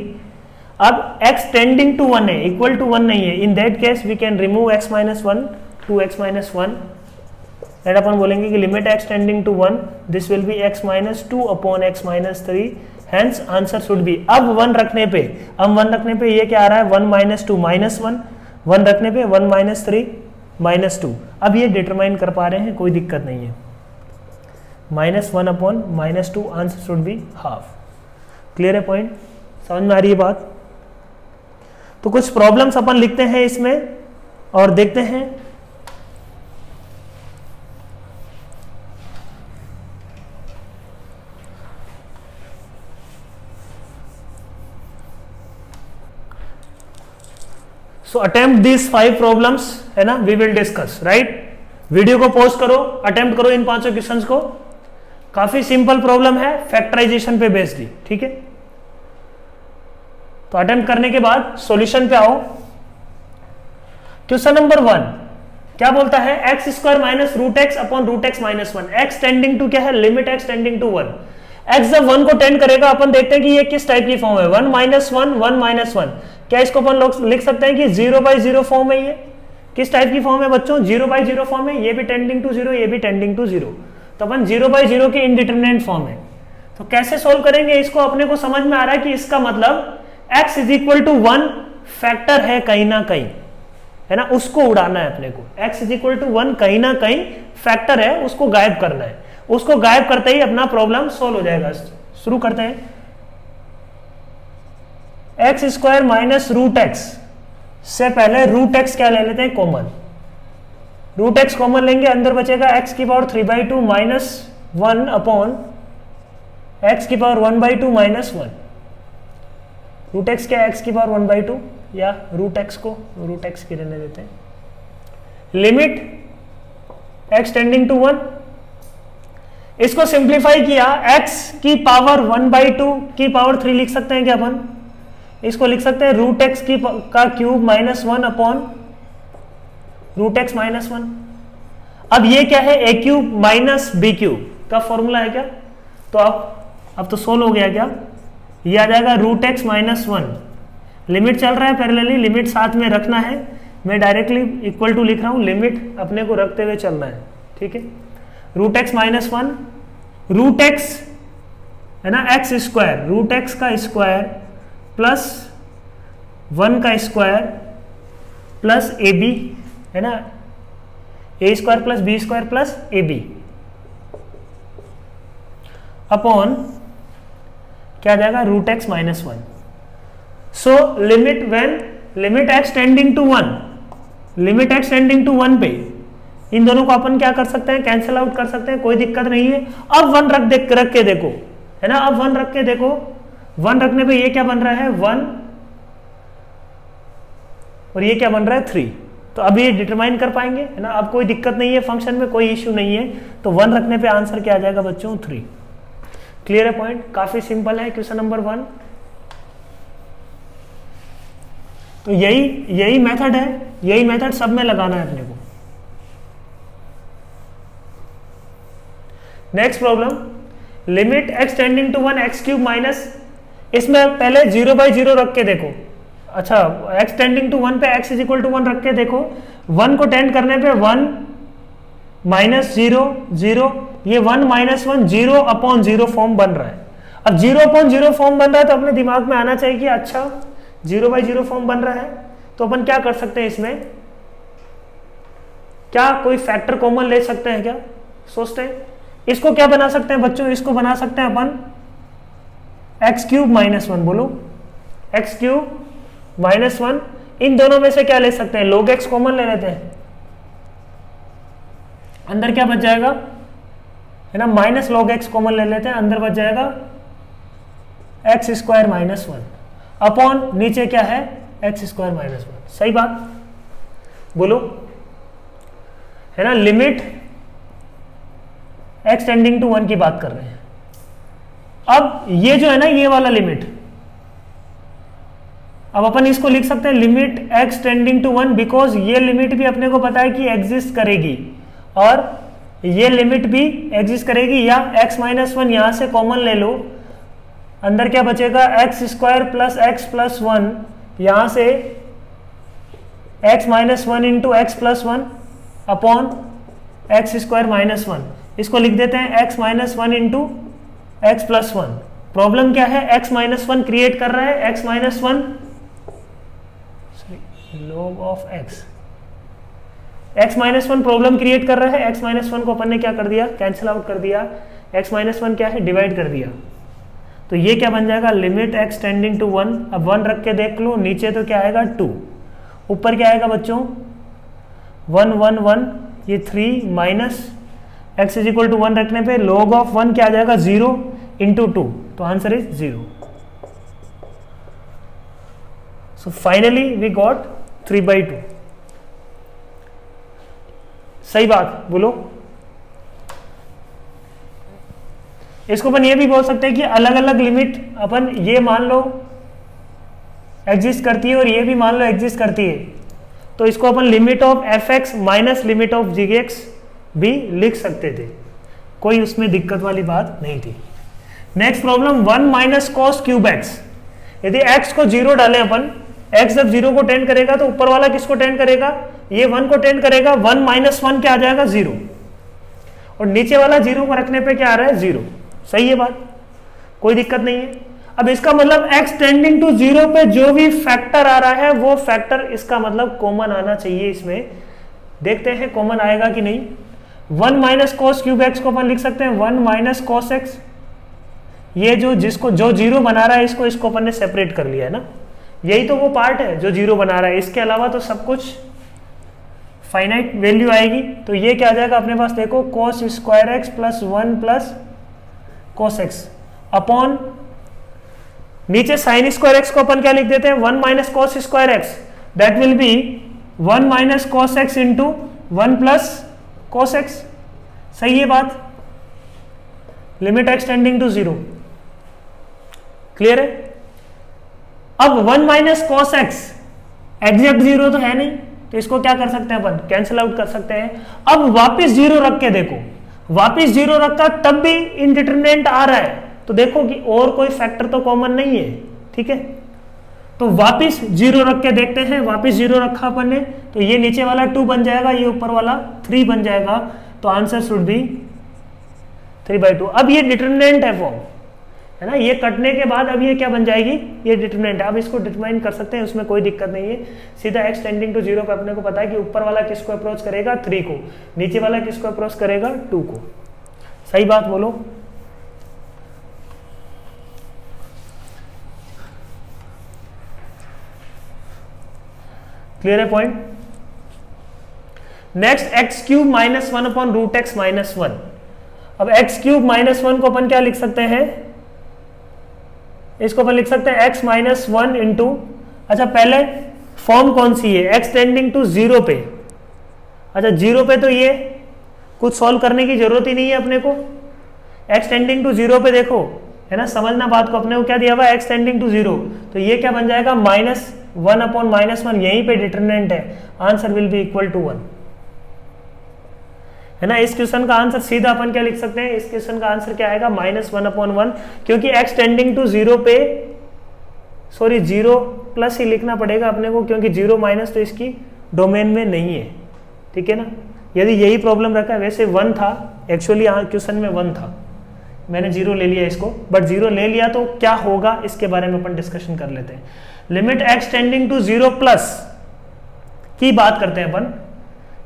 अब x टेंडिंग टू 1 है, इक्वल टू 1 नहीं है, in that case we can remove x-1 to x-1 and अपन बोलेंगे कि limit x tending to 1 this will be x-2 upon x-3, hence answer should be. अब 1 रखने पे ये क्या आ रहा है 1 माइनस 2 माइनस 1, 1 रखने पे 1 माइनस 3 माइनस 2। अब ये डिटरमाइन कर पा रहे हैं, कोई दिक्कत नहीं है, -1 upon -2 answer should be half. Clear है पॉइंट, समझ में आ रही है बात। तो कुछ प्रॉब्लम्स अपन लिखते हैं इसमें और देखते हैं। सो अटेम्प्ट दिस 5 प्रॉब्लम्स है ना, we will discuss right. Video को पॉज करो, अटेम्प्ट करो इन 5 क्वेश्चंस को। काफी सिंपल प्रॉब्लम है, फैक्टराइजेशन पे बेस्ड ही, ठीक है। तो अटेम्प्ट करने के बाद सॉल्यूशन पे आओ। क्वेश्चन नंबर 1 क्या बोलता है, x square minus root x upon root x minus 1, x tending to क्या है limit x tending to 1। X जब 1 को टेंड करेगा अपन देखते हैं कि ये किस टाइप की फॉर्म है 1 माइनस 1 1 माइनस 1। क्या इसको अपन लिख सकते हैं कि 0/0 फॉर्म है। ये किस टाइप की फॉर्म है बच्चों 0/0 फॉर्म है, ये भी टेंडिंग टू 0 ये भी टेंडिंग टू 0, तो अपन 0/0 की इनडिटरमिनेट फॉर्म है। तो कैसे सोल्व करेंगे इसको, अपने को समझ में आ रहा है कि इसका मतलब x is equal to 1 factor है कहीं ना कहीं, है ना, उसको उड़ाना है अपने को। x इज इक्वल टू 1 कहीं ना कहीं फैक्टर है, उसको गायब करना है। उसको गायब करते ही अपना प्रॉब्लम सोल्व हो जाएगा। शुरू करते हैं। X square minus root x से पहले रूट एक्स क्या ले लेते हैं कॉमन, रूट एक्स कॉमन लेंगे, अंदर बचेगा एक्स की पावर 3/2 माइनस 1 अपॉन एक्स की पावर 1/2 माइनस 1। रूट एक्स क्या है एक्स की पावर 1/2, या रूट एक्स को रूट एक्स की रहने देते हैं। लिमिट एक्स टेंडिंग टू 1, इसको सिंप्लीफाई किया, एक्स की पावर 1/2 की पावर 3 लिख सकते हैं क्या अपन, इसको लिख सकते हैं रूट एक्स का cube minus 1 upon root x minus 1। अब ये क्या है a cube minus b cube का फॉर्मूला है क्या, तो अब तो सोल्व हो गया क्या, ये आ जाएगा रूट एक्स माइनस 1। लिमिट चल रहा है पैरेलली, लिमिट साथ में रखना है, मैं डायरेक्टली इक्वल टू लिख रहा हूं, लिमिट अपने को रखते हुए चलना है, ठीक है। Root x minus 1, root x है ना एक्स स्क्वायर, रूट एक्स का स्क्वायर प्लस 1 का स्क्वायर प्लस ए बी, है ना, a square plus b square plus a b upon क्या आ जाएगा root x minus 1। So limit when limit x tending to 1, limit x tending to 1 पे इन दोनों को अपन क्या कर सकते हैं कैंसिल आउट कर सकते हैं, कोई दिक्कत नहीं है। अब 1 रख के देखो, है ना, अब 1 रख के देखो, 1 रखने पे ये क्या बन रहा है 1 और ये क्या बन रहा है 3। तो अब ये डिटरमाइन कर पाएंगे, है ना, अब कोई दिक्कत नहीं है, फंक्शन में कोई इश्यू नहीं है। तो 1 रखने पे आंसर क्या आ जाएगा बच्चों 3। क्लियर है पॉइंट, काफी सिंपल है क्वेश्चन नंबर 1। तो यही मेथड है, यही मेथड सब में लगाना है अपने को। Next problem, limit x tending to 1 x cube minus, इसमें पहले 0/0 रख के देखो। अच्छा, एक्स टेंडिंग टू 1 पे एक्स इज इक्वल टू 1 रख के देखो, 1 को टेंड करने पे 1 माइनस 0 0, ये 1 माइनस 1 0 अपॉन 0 फॉर्म बन रहा है। अब 0 अपॉन 0 फॉर्म बन रहा है तो अपने दिमाग में आना चाहिए कि अच्छा 0/0 फॉर्म बन रहा है, तो अपन क्या कर सकते हैं इसमें, क्या कोई फैक्टर कॉमन ले सकते हैं क्या, सोचते हैं। इसको क्या बना सकते हैं बच्चों, इसको बना सकते हैं अपन एक्स क्यूब माइनस 1, बोलो एक्स क्यूब माइनस 1। इन दोनों में से क्या ले सकते हैं, log x कॉमन ले लेते हैं, अंदर क्या बच जाएगा, है ना, माइनस लॉग एक्स कॉमन ले लेते हैं, अंदर बच जाएगा एक्स स्क्वायर माइनस 1 अपॉन नीचे क्या है एक्स स्क्वायर माइनस 1। सही बात बोलो, है ना। लिमिट एक्स टेंडिंग टू 1 की बात कर रहे हैं। अब ये जो है ना ये वाला लिमिट, अब अपन इसको लिख सकते हैं limit x tending to 1, because ये लिमिट भी अपने को पता है कि एग्जिस्ट करेगी और ये लिमिट भी एग्जिस्ट करेगी। या x माइनस 1 यहां से कॉमन ले लो, अंदर क्या बचेगा x square plus x plus 1, यहां से x minus 1 into x plus 1 upon x square minus 1। इसको लिख देते हैं x minus 1 into x plus 1। Problem क्या है, x माइनस 1 क्रिएट कर रहा है, x minus 1 log of x minus 1 problem create कर रहा है। x माइनस 1 को अपन ने क्या कर दिया, कैंसिल आउट कर दिया। x माइनस 1 क्या है, डिवाइड कर दिया। तो ये क्या बन जाएगा, लिमिट x टेंडिंग टू 1। अब 1 रख के देख लो, नीचे तो क्या आएगा 2, ऊपर क्या आएगा बच्चों 1 1 1, ये 3 minus x is equal to 1 रखने पे log ऑफ 1 क्या आ जाएगा 0 इंटू 2, तो answer is 0। So finally we got 3/2। सही बात बोलो। इसको अपन ये भी बोल सकते हैं कि अलग अलग लिमिट अपन ये मान लो एग्जिस्ट करती है और ये भी मान लो एग्जिस्ट करती है, तो इसको अपन limit of f x minus limit of g x भी लिख सकते थे, कोई उसमें दिक्कत वाली बात नहीं थी। Next problem 1 minus cos cube x. यदि x को 0 डालें अपन, x जब 0 को टेंड करेगा तो ऊपर वाला किसको टेंड करेगा, ये 1 को टेंड करेगा। 1 माइनस 1 क्या आ जाएगा 0, और नीचे वाला 0 को रखने पे क्या आ रहा है 0। सही है बात, कोई दिक्कत नहीं है। अब इसका मतलब x टेंडिंग टू 0 पे जो भी फैक्टर आ रहा है वो फैक्टर इसका मतलब कॉमन आना चाहिए इसमें। देखते हैं कॉमन आएगा कि नहीं। 1 माइनस कॉस क्यूब एक्स को अपन लिख सकते हैं 1 माइनस कॉस एक्स। ये जो 0 बना रहा है इसको अपन ने सेपरेट कर लिया है ना, यही तो वो पार्ट है जो 0 बना रहा है। इसके अलावा तो सब कुछ फाइनाइट वैल्यू आएगी। तो ये क्या आ जाएगा अपने पास, देखो cos square x plus 1 plus cos x upon नीचे साइन स्क्वायर एक्स को अपन क्या लिख देते हैं 1 minus cos square x, that will be 1 minus cos x into 1 plus cos x. सही है बात, limit x tending to 0। Clear है। अब 1 माइनस कॉस एक्स एग्जैक्ट 0 तो है नहीं, तो इसको क्या कर सकते हैं अपन, कैंसिल आउट कर सकते हैं। अब वापस 0 रख के देखो, वापस 0 रखा तब भी इनडिटरमिनेंट आ रहा है, तो देखो कि और कोई फैक्टर तो कॉमन नहीं है। ठीक है, तो वापस 0 रख के देखते हैं। वापस 0 रखा अपन ने, तो ये नीचे वाला 2 बन जाएगा, ये ऊपर वाला 3 बन जाएगा। तो आंसर शुड बी 3/2। अब ये डिटरमिनेंट है फॉर्म, है ना, ये कटने के बाद अब ये क्या बन जाएगी, ये डिटरमिनेंट है। अब इसको डिटरमाइन कर सकते हैं, उसमें कोई दिक्कत नहीं है। सीधा x टेंडिंग टू 0 पे अपने को पता है कि ऊपर वाला किसको अप्रोच करेगा 3 को, नीचे वाला किसको अप्रोच करेगा 2 को। सही बात बोलो। क्लियर है point. Next x cube minus 1 upon root x minus 1। अब एक्स क्यूब माइनस 1 को अपन क्या लिख सकते हैं, इसको अपन लिख सकते हैं एक्स माइनस 1 इंटू, अच्छा पहले फॉर्म कौन सी है, एक्स टेंडिंग टू 0 पे। अच्छा 0 पे तो ये कुछ सॉल्व करने की जरूरत ही नहीं है अपने को। एक्स टेंडिंग टू 0 पे देखो, है ना, समझना बात को। अपने को क्या दिया हुआ है एक्स टेंडिंग टू 0, तो ये क्या बन जाएगा -1 अपॉन -1, यहीं पे डिटरमिनेंट है। Answer will be equal to 1, है ना। इस क्वेश्चन का आंसर सीधा अपन क्या लिख सकते हैं, इस क्वेश्चन का आंसर क्या आएगा -1 अपॉन 1, क्योंकि x टेंडिंग टू 0 पे, सॉरी 0 प्लस ही लिखना पड़ेगा अपने को, क्योंकि 0 माइनस तो इसकी डोमेन में नहीं है। ठीक है ना, यदि यही प्रॉब्लम रखा है, वैसे 1 था एक्चुअली, यहाँ क्वेश्चन में 1 था, मैंने 0 ले लिया इसको, बट 0 ले लिया तो क्या होगा इसके बारे में अपन डिस्कशन कर लेते हैं। Limit x tending to 0 plus की बात करते हैं अपन,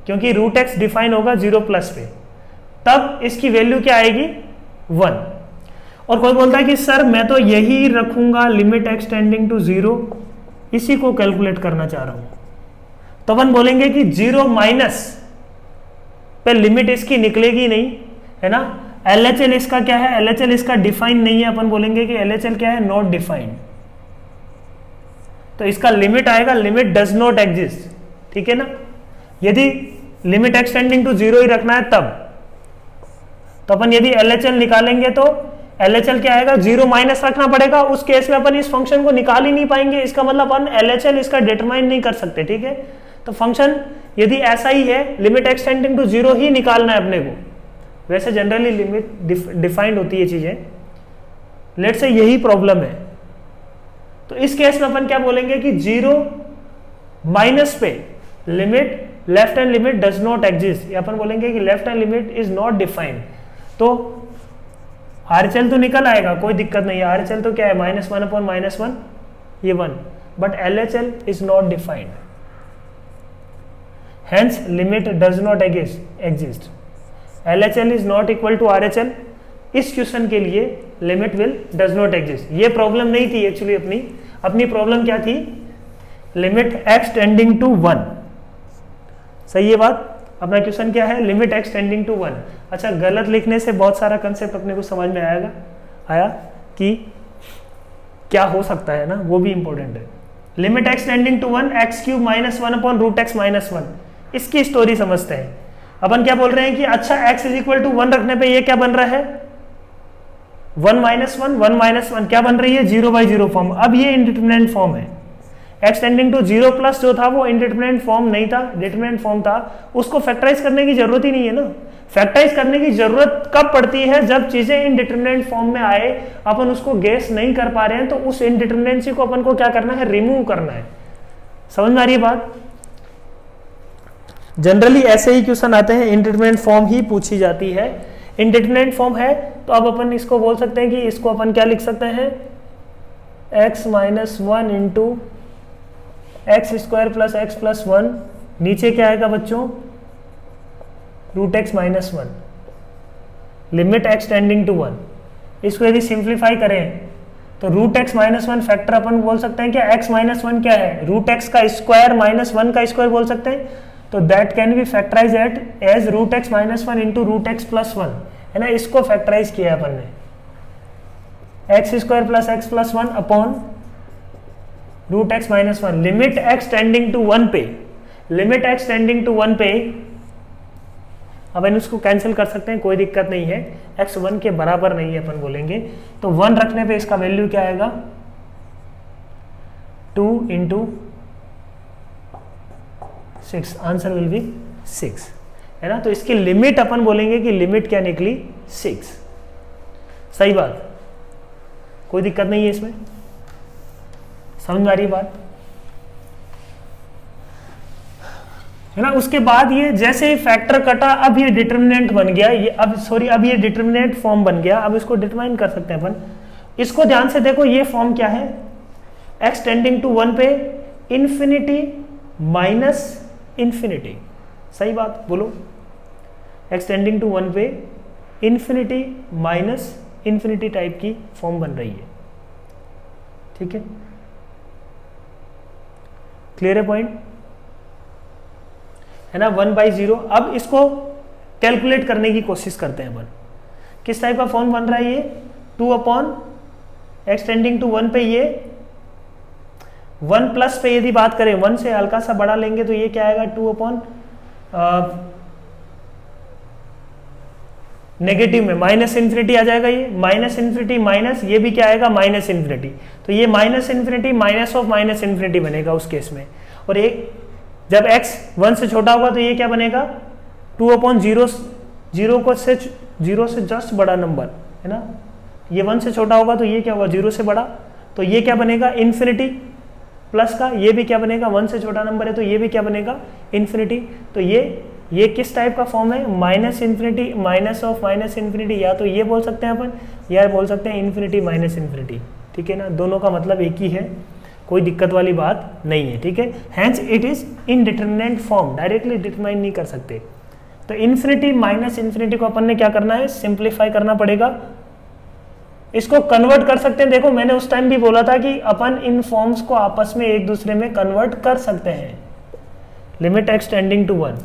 क्योंकि रूट एक्स डिफाइन होगा 0 प्लस पे, तब इसकी वैल्यू क्या आएगी 1। और कोई बोलता है कि सर मैं तो यही रखूंगा लिमिट एक्स टेंडिंग टू 0, इसी को कैलकुलेट करना चाह रहा हूं, तो अपन बोलेंगे कि 0 माइनस पे लिमिट इसकी निकलेगी नहीं, है ना। LHL इसका क्या है, LHL इसका डिफाइन नहीं है, अपन बोलेंगे कि LHL क्या है, नॉट डिफाइंड। तो इसका लिमिट आएगा लिमिट डज नॉट एग्जिस्ट, ठीक है ना। यदि लिमिट एक्सटेंडिंग टू 0 ही रखना है तब, तो अपन यदि LHL निकालेंगे तो LHL क्या आएगा, 0 माइनस रखना पड़ेगा। उस केस में अपन इस फंक्शन को निकाल ही नहीं पाएंगे, इसका मतलब अपन LHL इसका डिटरमाइन नहीं कर सकते, ठीक है। तो फंक्शन यदि ऐसा ही है, लिमिट एक्सटेंडिंग टू 0 ही निकालना है अपने को। वैसे जनरली लिमिट डिफाइंड होती है चीजें, लेट से यही प्रॉब्लम है। तो इस केस में अपन क्या बोलेंगे कि 0 माइनस पे limit left hand limit does not exist, या अपन बोलेंगे कि left hand limit is not defined. तो RHL तो निकल आएगा, कोई दिक्कत नहीं है। RHL तो क्या है, -1 अपॉन -1 ये 1, but LHL is not defined, hence limit does not exist. LHL is not equal to RHL। इस क्वेश्चन के लिए limit will does not exist. ये प्रॉब्लम नहीं थी एक्चुअली, अपनी प्रॉब्लम क्या थी, लिमिट x टेंडिंग टू 1। सही है बात। अपना क्वेश्चन क्या है, लिमिट x टेंडिंग टू 1। अच्छा, गलत लिखने से बहुत सारा कंसेप्ट अपने को समझ में आया कि क्या हो सकता है ना, वो भी इंपॉर्टेंट है। Limit x tending to 1 x³ -1 upon √x -1, इसकी स्टोरी समझते हैं। अपन क्या बोल रहे हैं कि अच्छा x इज इक्वल टू 1 रखने पे ये क्या बन रहा है, 1 - 1 क्या बन रही है, 0/0 फॉर्म। अब ये इंडिटरमिनेंट फॉर्म है। x टेंडिंग टू 0 प्लस जो था वो इंडिटरमिनेंट फॉर्म नहीं था, डिटरमिनेंट फॉर्म था। उसको फैक्टराइज करने की जरूरत ही नहीं है ना। फैक्टराइज करने की जरूरत कब पड़ती है, जब चीजें इंडिटरमिनेंट फॉर्म में आए, अपन उसको गेस नहीं कर पा रहे हैं, तो उस इंडिटरमिनेंसी को अपन को क्या करना है, रिमूव करना है। समझ में आ रही है बात। जनरली ऐसे ही क्वेश्चन आते हैं, इंडिटरमिनेंट फॉर्म ही पूछी जाती है। इंडिटरमिनेंट फॉर्म है तो अब अपन इसको बोल सकते हैं कि इसको अपन क्या लिख सकते हैं, x - 1 into x² plus x plus 1, नीचे क्या आएगा बच्चों, √x -1, limit x tending to 1। इसको यदि सिंप्लीफाई करें तो √x -1 फैक्टर अपन बोल सकते हैं क्या, x -1 क्या है, √x का स्क्वायर -1 का स्क्वायर बोल सकते हैं। तो that can be factorise as √x -1 into √x plus 1, है ना। इसको फैक्टराइज किया अपन ने, x² plus x plus 1 upon √x -1, limit x tending to 1 पे, लिमिट x टेंडिंग टू 1 पे अपन इसको कैंसिल कर सकते हैं, कोई दिक्कत नहीं है। x 1 के बराबर नहीं है अपन बोलेंगे, तो 1 रखने पे इसका वैल्यू क्या आएगा, 2 इंटू 6, आंसर विल बी 6, है ना। तो इसकी लिमिट अपन बोलेंगे कि लिमिट क्या निकली, 6। सही बात, कोई दिक्कत नहीं है इसमें, समझ में आ रही बात, है ना। उसके बाद ये जैसे ही फैक्टर कटा, अब ये डिटरमिनेंट बन गया, ये अब ये डिटरमिनेंट फॉर्म बन गया। अब इसको डिटरमाइन कर सकते हैं अपन। इसको ध्यान से देखो, ये फॉर्म क्या है, x टेंडिंग टू 1 पे इंफिनिटी माइनस इंफिनिटी। सही बात बोलो, x टेंडिंग टू 1 पे इंफिनिटी माइनस इंफिनिटी टाइप की फॉर्म बन रही है, ठीक है। क्लियर है पॉइंट, है ना। 1/0। अब इसको कैलकुलेट करने की कोशिश करते हैं अपन। किस टाइप का फॉर्म बन रहा है ये, 2 अपॉन x टेंडिंग टू 1 पे ये 1 प्लस पे यदि बात करें, 1 से हल्का सा बड़ा लेंगे तो ये क्या आएगा, 2 अपॉन नेगेटिव में माइनस इन्फिनिटी आ जाएगा। ये माइनस इन्फिनिटी माइनस, ये भी क्या आएगा, माइनस इन्फिनिटी। तो ये minus infinity minus of minus infinity बनेगा उस केस में। और एक जब x 1 से छोटा होगा तो ये क्या बनेगा, 2 अपॉन 0 से जस्ट बड़ा नंबर, है ना। ये 1 से छोटा होगा तो ये क्या होगा, 0 से बड़ा, तो ये क्या बनेगा, इन्फिनिटी प्लस का, ये भी क्या बनेगा, 1 से छोटा नंबर है तो ये भी क्या बनेगा, इन्फिनिटी। तो ये किस टाइप का फॉर्म है, minus infinity minus of minus infinity, या तो ये बोल सकते हैं अपन, या बोल सकते हैं इन्फिनिटी माइनस इन्फिनिटी, ठीक है ना। दोनों का मतलब एक ही है, कोई दिक्कत वाली बात नहीं है, ठीक है। Hence it is indeterminant form, directly determine नहीं कर सकते। तो इन्फिनिटी माइनस इन्फिनिटी को अपन ने क्या करना है, सिंप्लीफाई करना पड़ेगा। इसको कन्वर्ट कर सकते हैं। देखो मैंने उस टाइम भी बोला था कि अपन इन फॉर्म्स को आपस में एक दूसरे में कन्वर्ट कर सकते हैं। लिमिट x टेंडिंग टू 1,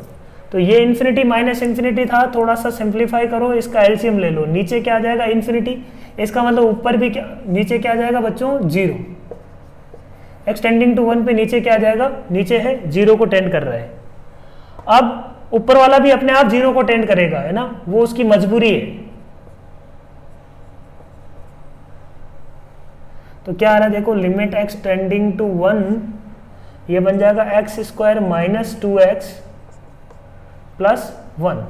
तो ये इन्फिनिटी माइनस इन्फिनिटी था, थोड़ा सा सिंप्लीफाई करो, इसका एलसीएम ले लो, नीचे क्या आ जाएगा इन्फिनिटी, इसका मतलब ऊपर भी क्या, नीचे क्या आ जाएगा बच्चों 0, x टेंडिंग टू 1 पे नीचे क्या आ जाएगा, नीचे है 0 को टेंड कर रहा है। अब ऊपर वाला भी अपने आप 0 को टेंड करेगा, है ना, वो उसकी मजबूरी है। तो क्या आ रहा है देखो, लिमिट x टेंडिंग टू 1, ये बन जाएगा x square minus 2x plus 1,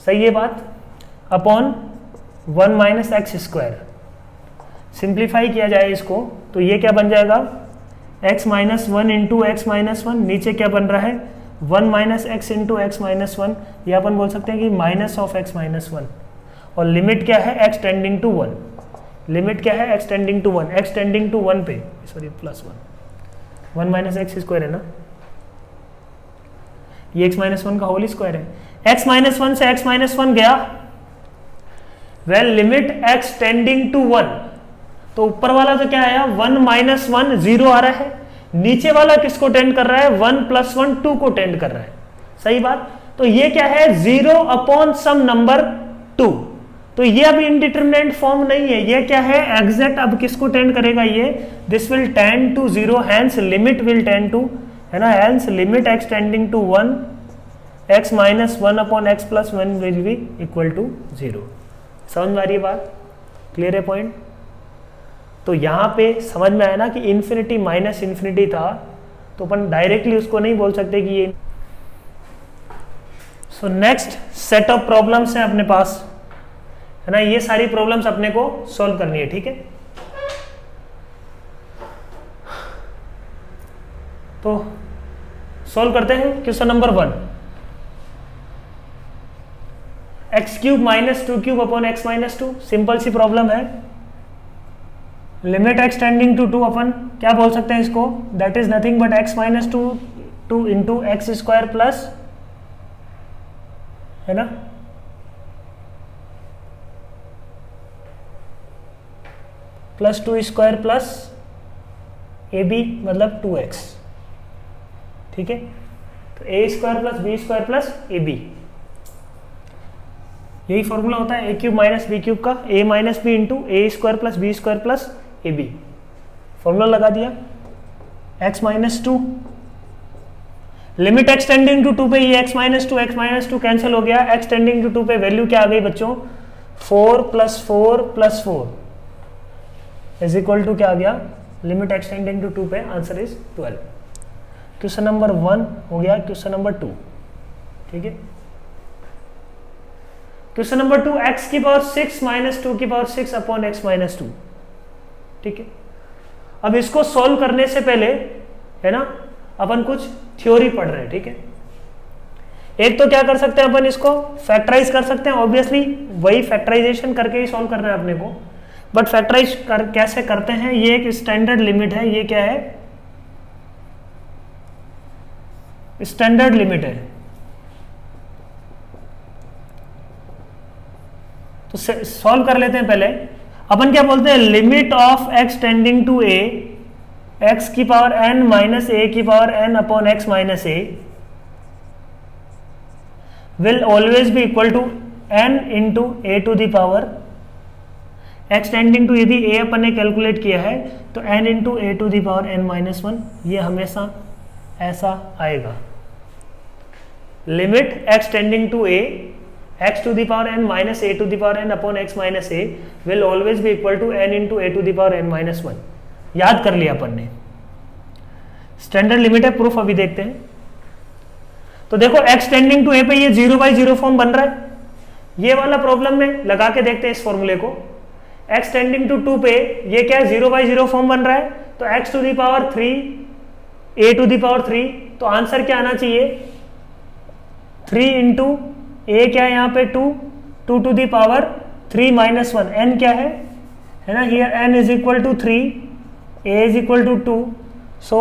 सही है बात, upon 1 minus x square. Simplify किया जाए इसको तो ये क्या बन जाएगा, x minus 1 into x minus 1, नीचे क्या बन रहा है 1 minus x into x minus 1, ये अपन बोल सकते हैं कि माइनस ऑफ एक्स माइनस 1, और लिमिट क्या है x टेंडिंग टू 1, लिमिट क्या है x tending to 1, x tending to 1 पे sorry plus 1 minus x square है ना, ये x माइनस 1 का होल स्क्वायर है, x माइनस 1 से x माइनस 1 गया, well limit x tending to 1, तो ऊपर वाला तो क्या आया 1 माइनस 1 0 आ रहा है, नीचे वाला किसको टेंड कर रहा है 1 प्लस 1 2 को टेंड कर रहा है, सही बात। तो ये क्या है 0 अपॉन सम नंबर 2, तो ये अब इंडिटरमिनेट फॉर्म नहीं है, ये क्या है एग्जैक्ट, अब किसको टेंड करेगा ये, this will tend to 0, hence limit will tend to, है ना, hence limit x tending to 1 x minus 1 upon x plus 1 will be equal to 0। समझ में आ रही है बात, क्लियर है पॉइंट। तो यहां पे समझ में आया ना कि इन्फिनिटी माइनस इन्फिनिटी था, तो अपन डायरेक्टली उसको नहीं बोल सकते कि ये। So next set of problems है अपने पास, है ना, ये सारी प्रॉब्लम्स अपने को सॉल्व करनी है, ठीक है। तो सॉल्व करते हैं question number 1, x cube minus 2 cube upon x minus 2, simple सी प्रॉब्लम है। लिमिट एक्स टेंडिंग टू 2, अपन क्या बोल सकते हैं इसको, that is nothing but x minus 2 into x square plus, है ना, plus 2 square plus a b मतलब 2x, ठीक है। तो a square plus b square plus a b, यही फॉर्मूला होता है a cube minus b cube का, a minus b into a square plus b square plus a b, formula लगा दिया। x minus 2, limit x tending to 2 पे ये x minus 2 cancel हो गया, x टेंडिंग टू 2 पे वैल्यू क्या आ गई बच्चों 4 plus 4 plus 4 is equal to क्या आ गया, लिमिट x टेंडिंग टू 2 पे आंसर इज 12। क्वेश्चन नंबर 1 हो गया, क्वेश्चन नंबर 2, ठीक है। क्वेश्चन नंबर 2, x की पावर 6 माइनस 2 की पावर 6 अपॉन एक्स माइनस 2, ठीक है। अब इसको सॉल्व करने से पहले, है ना, अपन कुछ थ्योरी पढ़ रहे हैं, ठीक है। एक तो क्या कर सकते हैं अपन, इसको फैक्टराइज कर सकते हैं, ऑब्वियसली वही फैक्टराइजेशन करके ही सॉल्व करना है अपने को, बट फैक्टराइज कैसे करते हैं, ये एक स्टैंडर्ड लिमिट है, ये क्या है स्टैंडर्ड लिमिट है। तो सॉल्व कर लेते हैं पहले। अपन क्या बोलते हैं, limit of x tending to a, x की पावर n माइनस a की power n upon x minus a will always be equal to n into a to the power x tending to, यदि a अपन ने calculate किया है तो n into a to the power n minus 1, ये हमेशा ऐसा आएगा। Limit x tending to a, x to the power n minus a to the power n upon x minus a will always be equal to n into a to the power n minus 1। याद कर लिया अपन ने, standard limit है, proof अभी देखते हैं। तो देखो x टेंडिंग टू a पे ये 0/0 फॉर्म बन रहा है, ये वाला प्रॉब्लम में लगा के देखते हैं इस फॉर्मूले को। x टेंडिंग टू 2 पे ये क्या है 0/0 फॉर्म बन रहा है, तो x to the power 3 a to the power 3, तो आंसर क्या आना चाहिए 3 इंटू a क्या है यहाँ पे 2 to the power 3 minus 1, n क्या है ना, here n is equal to 3, a is equal to 2, so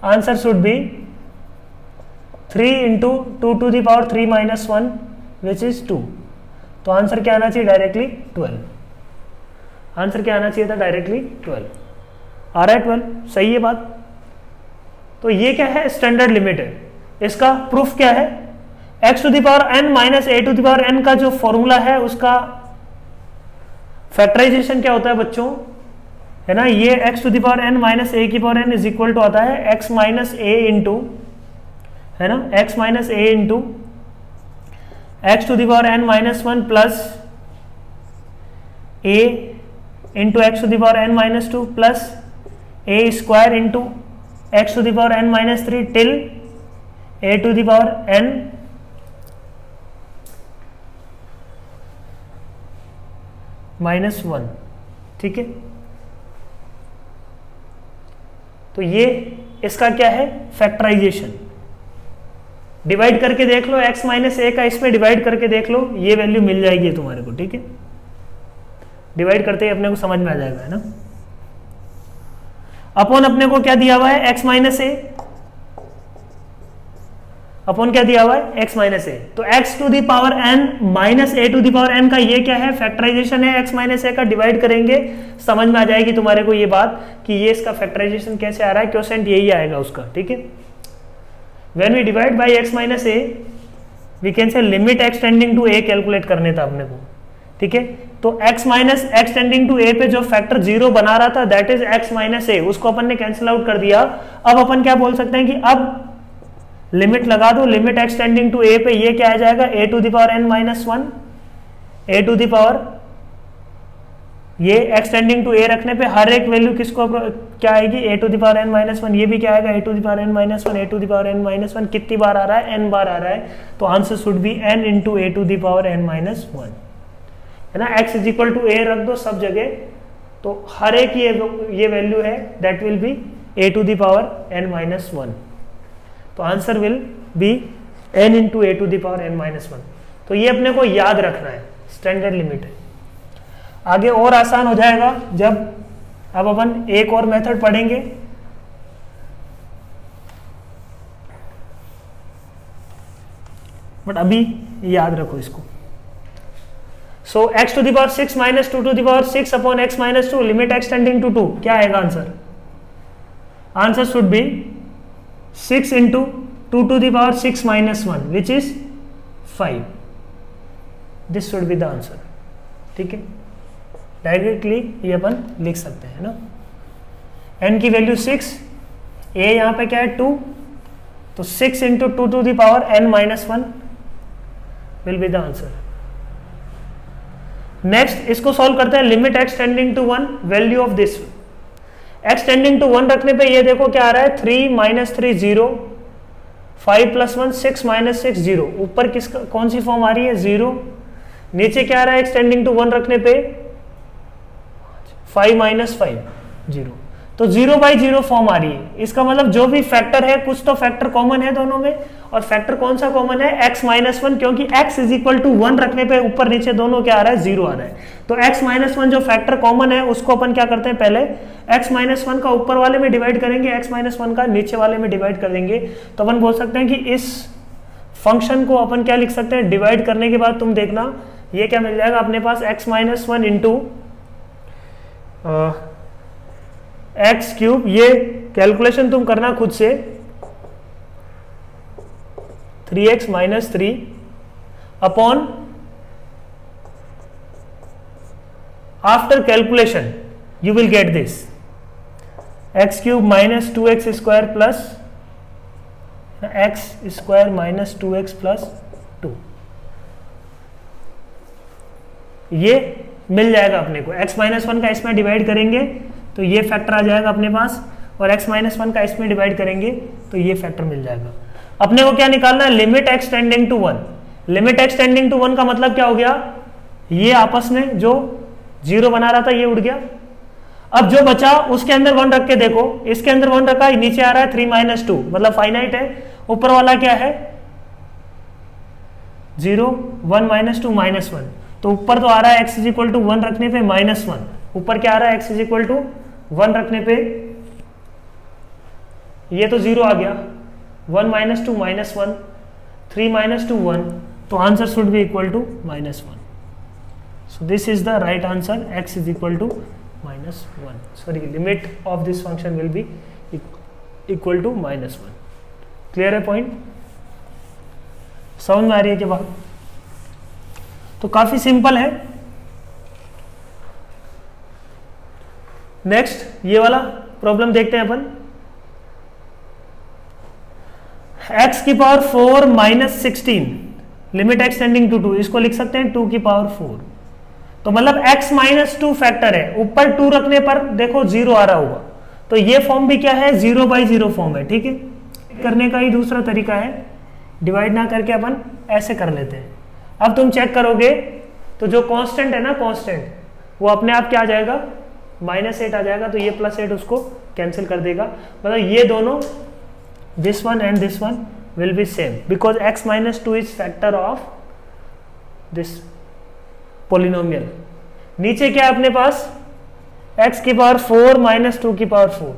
answer should be 3 into 2 to the power 3 minus 1 which is 2। तो आंसर क्या आना चाहिए डायरेक्टली 12, आंसर क्या आना चाहिए था डायरेक्टली 12, आ रहा है 12, सही है बात। तो ये क्या है स्टैंडर्ड लिमिट है। इसका प्रूफ क्या है, x to the power n minus a to the power n का जो फॉर्मूला है उसका फैक्टराइजेशन क्या होता है बच्चों, है ना, ये x to the power n minus a की power n is equal to आता है x माइनस a इंटू, है ना, x minus a into x to the power n minus 1 plus a into x to the power n minus 2 plus a square into x to the power n minus 3 till a to the power n minus 1। ठीक है, तो ये इसका क्या है, factorisation. Divide करके देख लो, x minus ए का इसमें डिवाइड करके देख लो, ये वैल्यू मिल जाएगी तुम्हारे को। ठीक है, डिवाइड करते ही अपने को समझ में आ जाएगा, है ना। अपॉन अपने को क्या दिया हुआ है, x माइनस ए, अपॉन क्या दिया हुआ है, x माइनस ए। तो x to the power n minus a to the power n का ये क्या है, फैक्टराइजेशन है। x माइनस ए का डिवाइड करेंगे, समझ में आ जाएगी तुम्हारे को ये बात कि ये इसका फैक्टराइजेशन कैसे आ रहा है, क्वोशिएंट यही आएगा उसका। ठीक है, when we divide by x minus a we can say limit x tending to a calculate करने था अपने को। ठीक है, तो x minus x tending to a पे जो फैक्टर 0 बना रहा था that is x minus a, उसको अपन ने कैंसिल आउट कर दिया। अब अपन क्या बोल सकते हैं कि अब लिमिट लगा दो, limit x tending to a पे ये क्या आ जाएगा, a to the power n minus 1, a to the power, ये x टेंडिंग टू a रखने पे हर एक वैल्यू किसको क्या आएगी, a to the power n minus 1, ये भी क्या आएगा, a to the power n minus 1, a to the power n minus 1। कितनी बार आ रहा है, n बार आ रहा है, तो answer should be n into a to the power n minus 1, है ना। x is equal to a रख दो सब जगह, तो हर एक ये वैल्यू है that will be a to the power n minus 1, तो answer will be n into a to the power n minus 1। तो ये अपने को याद रखना है, स्टैंडर्ड लिमिट है। आगे और आसान हो जाएगा जब अब अपन एक और मेथड पढ़ेंगे, बट अभी याद रखो इसको। So x to the power 6 minus 2 to the power 6 upon x minus 2, limit x tending to 2, क्या आएगा answer, answer should be 6 into 2 to the power 6 minus 1 which is 5, this should be the answer. ठीक है, directly ये अपन लिख सकते हैं ना। n की वैल्यू 6, a यहाँ पे क्या है 2, तो 6 into 2 to the power n minus 1 will be the answer. Next इसको सॉल्व करते हैं, limit x tending to 1, value of this, x tending to 1 रखने पे ये देखो क्या आ रहा है, 3 माइनस 3 0, 5 प्लस 1 6 माइनस 6 0, ऊपर किसका कौन सी फॉर्म आ रही है 0, नीचे क्या आ रहा है x टेंडिंग टू 1 रखने पे 5 माइनस 5 0, तो 0 बाई 0 फॉर्म आ रही है। इसका मतलब जो भी फैक्टर है, कुछ तो फैक्टर कॉमन है दोनों में, और फैक्टर कौन सा कॉमन है, x माइनस 1, क्योंकि x इज इक्वल टू 1 रखने पे ऊपर नीचे दोनों क्या आ रहा है 0 आ रहा है। तो x माइनस 1 जो फैक्टर कॉमन है उसको अपन क्या करते हैं, पहले x माइनस 1 का ऊपर वाले में डिवाइड करेंगे, x माइनस 1 का नीचे वाले में डिवाइड कर देंगे। तो अपन बोल सकते हैं कि इस फंक्शन को अपन क्या लिख सकते हैं, डिवाइड करने के बाद तुम देखना ये क्या मिल जाएगा अपने पास, x minus 1 into x cube, ये कैलकुलेशन तुम करना खुद से, 3x minus 3 upon, after calculation you will get this x cube minus 2x square plus x square minus 2x plus 2, ये मिल जाएगा अपने को। x माइनस 1 का इसमें डिवाइड करेंगे तो ये फैक्टर आ जाएगा अपने पास, और x माइनस 1 का इसमें डिवाइड करेंगे तो ये फैक्टर मिल जाएगा। अपने को क्या निकालना है, limit x tending to 1, limit x tending to 1 का मतलब क्या हो गया, ये आपस में जो 0 बना रहा था ये उड़ गया। अब जो बचा उसके अंदर 1 रख के देखो, इसके अंदर 1 रखा, नीचे आ रहा है 3 माइनस 2, मतलब फाइनाइट है। ऊपर वाला क्या है 0, 1 माइनस 2 माइनस 1, तो ऊपर तो आ रहा है x इज इक्वल टू 1 रखने पे माइनस 1, ऊपर क्या आ रहा है x इज इक्वल टू 1 रखने पे, ये तो 0 आ गया, 1 माइनस 2 माइनस 1, 3 माइनस 2 1, तो answer should be equal to minus 1। So this is the right answer, x is equal to minus 1, sorry limit of this function will be equal to minus 1। Clear है point? समझ में आ रही है कि बात? तो काफी सिंपल है। नेक्स्ट ये वाला प्रॉब्लम देखते हैं अपन। x की power 4 minus 16 limit x tending to 2, इसको लिख सकते हैं 2 की पावर 4। तो मतलब x माइनस 2 फैक्टर है, ऊपर 2 रखने पर देखो 0 आ रहा होगा, तो ये फॉर्म भी क्या है, 0/0 फॉर्म है। ठीक है, करने का ही दूसरा तरीका है, डिवाइड ना करके अपन ऐसे कर लेते हैं। अब तुम चेक करोगे तो जो कांस्टेंट है ना, कांस्टेंट वो अपने आप क्या आ जाएगा, -8 आ जाएगा। तो ये +8 उसको कैंसिल कर देगा। मतलब ये दोनों, this one and this one will be same because x minus 2 is factor of this polynomial. नीचे क्या है अपने पास, x की पावर 4 माइनस 2 की पावर 4।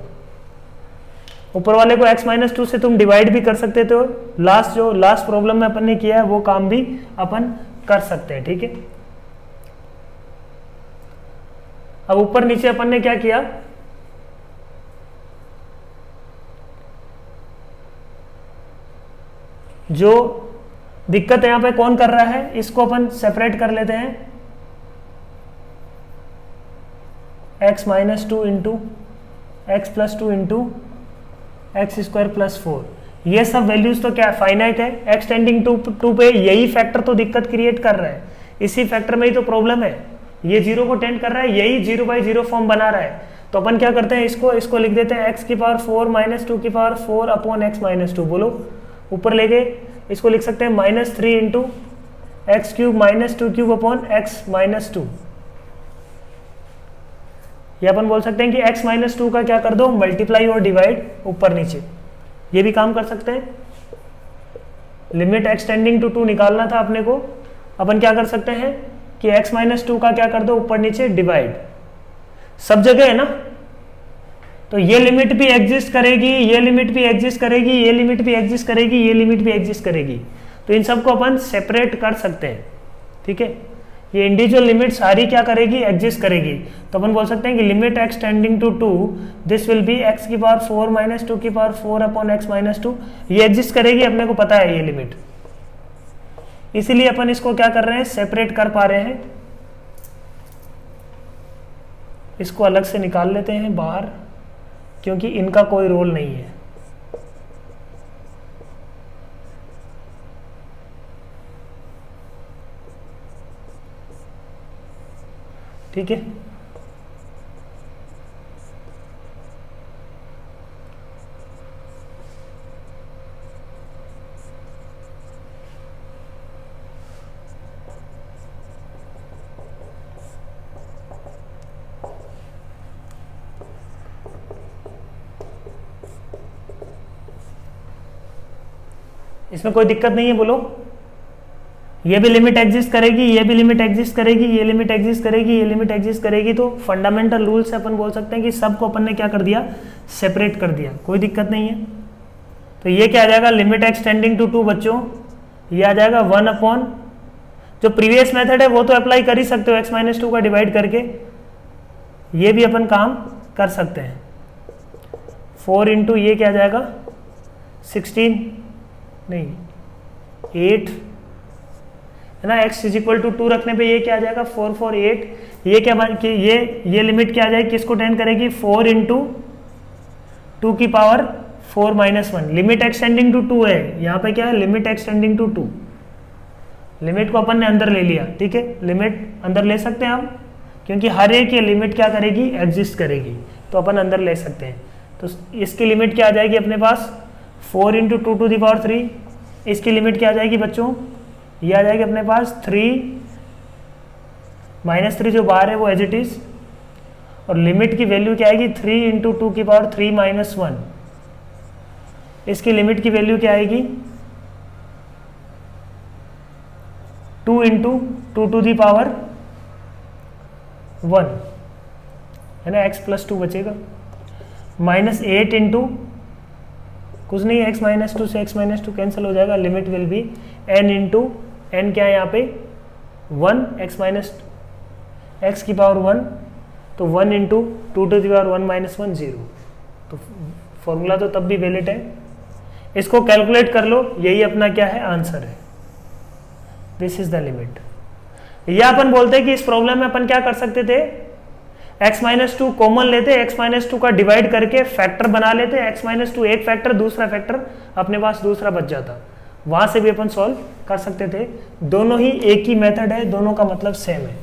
ऊपर वाले को x माइनस 2 से तुम डिवाइड भी कर सकते थे। लास्ट प्रॉब्लम में अपन ने किया है वो काम भी अपन कर सकते हैं। ठीक है, अब ऊपर नीचे अपन ने क्या किया, जो दिक्कत यहां पे कौन कर रहा है, इसको अपन सेपरेट कर लेते हैं। x minus 2 into x plus 2 into x square plus 4। ये सब वैल्यूज तो क्या फाइनाइट है, x टेंडिंग टू 2 पे यही फैक्टर तो दिक्कत क्रिएट कर रहा है, इसी फैक्टर में ही तो प्रॉब्लम है। ये 0 को टेंड कर रहा है, यही 0/0 फॉर्म बना रहा है। तो अपन क्या करते हैं, इसको लिख देते हैं x की पावर 4 माइनस 2 की पावर 4 अपॉन एक्स माइनस 2। बोलो, ऊपर ले गए, इसको लिख सकते हैं -3 into x cube minus 2 cube upon x minus 2। ये अपन बोल सकते हैं कि x माइनस 2 का क्या कर दो, मल्टीप्लाई और डिवाइड ऊपर नीचे, ये भी काम कर सकते हैं। लिमिट x टेंडिंग टू 2 निकालना था अपने को, अपन क्या कर सकते हैं कि x माइनस 2 का क्या कर दो, ऊपर नीचे डिवाइड। सब जगह है ना, तो ये लिमिट भी एग्जिस्ट करेगी, ये लिमिट भी एग्जिस्ट करेगी, ये लिमिट भी एग्जिस्ट करेगी, ये लिमिट भी एग्जिस्ट करेगी। तो इन सबको अपन सेपरेट कर सकते हैं। ठीक है, ये इंडिविजुअल लिमिट सारी क्या करेगी, एग्जिस्ट करेगी। तो अपन बोल सकते हैं कि limit x tending to 2 this will be x की पावर 4 माइनस 2 की पावर 4 अपॉन एक्स माइनस 2। ये एग्जिस्ट करेगी, अपने को पता है ये लिमिट, इसीलिए अपन इसको क्या कर रहे हैं, सेपरेट कर पा रहे हैं। इसको अलग से निकाल लेते हैं बाहर, क्योंकि इनका कोई रोल नहीं है। ठीक है, इसमें कोई दिक्कत नहीं है। बोलो, ये भी लिमिट एग्जिस्ट करेगी, ये भी लिमिट एग्जिस्ट करेगी, ये लिमिट एग्जिस्ट करेगी, ये लिमिट एग्जिस्ट करेगी। तो फंडामेंटल रूल से अपन बोल सकते हैं कि सबको अपन ने क्या कर दिया, सेपरेट कर दिया, कोई दिक्कत नहीं है। तो ये क्या आ जाएगा, लिमिट एक्स टेंडिंग टू 2 बच्चों, ये आ जाएगा 1 अपॉन, जो प्रीवियस मेथड है वो तो अप्लाई कर ही सकते हो, x माइनस 2 का डिवाइड करके, ये भी अपन काम कर सकते हैं। 4 इंटू ये क्या आ जाएगा, 16 नहीं 8 है ना, x इज इक्वल टू 2 रखने पे ये क्या आ जाएगा, 4 4 8। ये क्या कि ये लिमिट क्या आ जाएगी, किसको टेंड करेगी, 4 इंटू 2 की power 4 minus 1। Limit x tending to 2 है, यहाँ पे क्या है, लिमिट एक्सटेंडिंग टू 2। लिमिट को अपन ने अंदर ले लिया। ठीक है, लिमिट अंदर ले सकते हैं हम, क्योंकि हर एक ये लिमिट क्या करेगी, एग्जिस्ट करेगी, तो अपन अंदर ले सकते हैं। तो इसकी लिमिट क्या आ जाएगी अपने पास, 4 इंटू 2 टू दी पावर 3। इसकी लिमिट क्या आ जाएगी बच्चों, ये आ जाएगी अपने पास 3 -3 जो बाहर है वो एज इट इज, और लिमिट की वैल्यू क्या आएगी, 3 इंटू 2 की पावर 3 माइनस 1। इसकी लिमिट की वैल्यू क्या आएगी, 2 इंटू 2 टू दी पावर 1 है ना, x प्लस 2 बचेगा, -8 इंटू कुछ नहीं, x माइनस 2 से x माइनस 2 कैंसिल हो जाएगा। Limit will be n into n क्या है यहाँ पे 1, x माइनस एक्स की पावर 1, तो 1 into 2 to the power 1 minus 1 0। तो फॉर्मूला तो तब भी वैलिड है, इसको कैलकुलेट कर लो, यही अपना क्या है, आंसर है। This is the limit. या अपन बोलते हैं कि इस प्रॉब्लम में अपन क्या कर सकते थे, x-2 कॉमन लेते, x-2 का डिवाइड करके फैक्टर बना लेते, x-2 एक फैक्टर, दूसरा फैक्टर अपने पास दूसरा बच जाता, वहां से भी अपन सॉल्व कर सकते थे। दोनों ही एक ही मेथड है, दोनों का मतलब सेम है,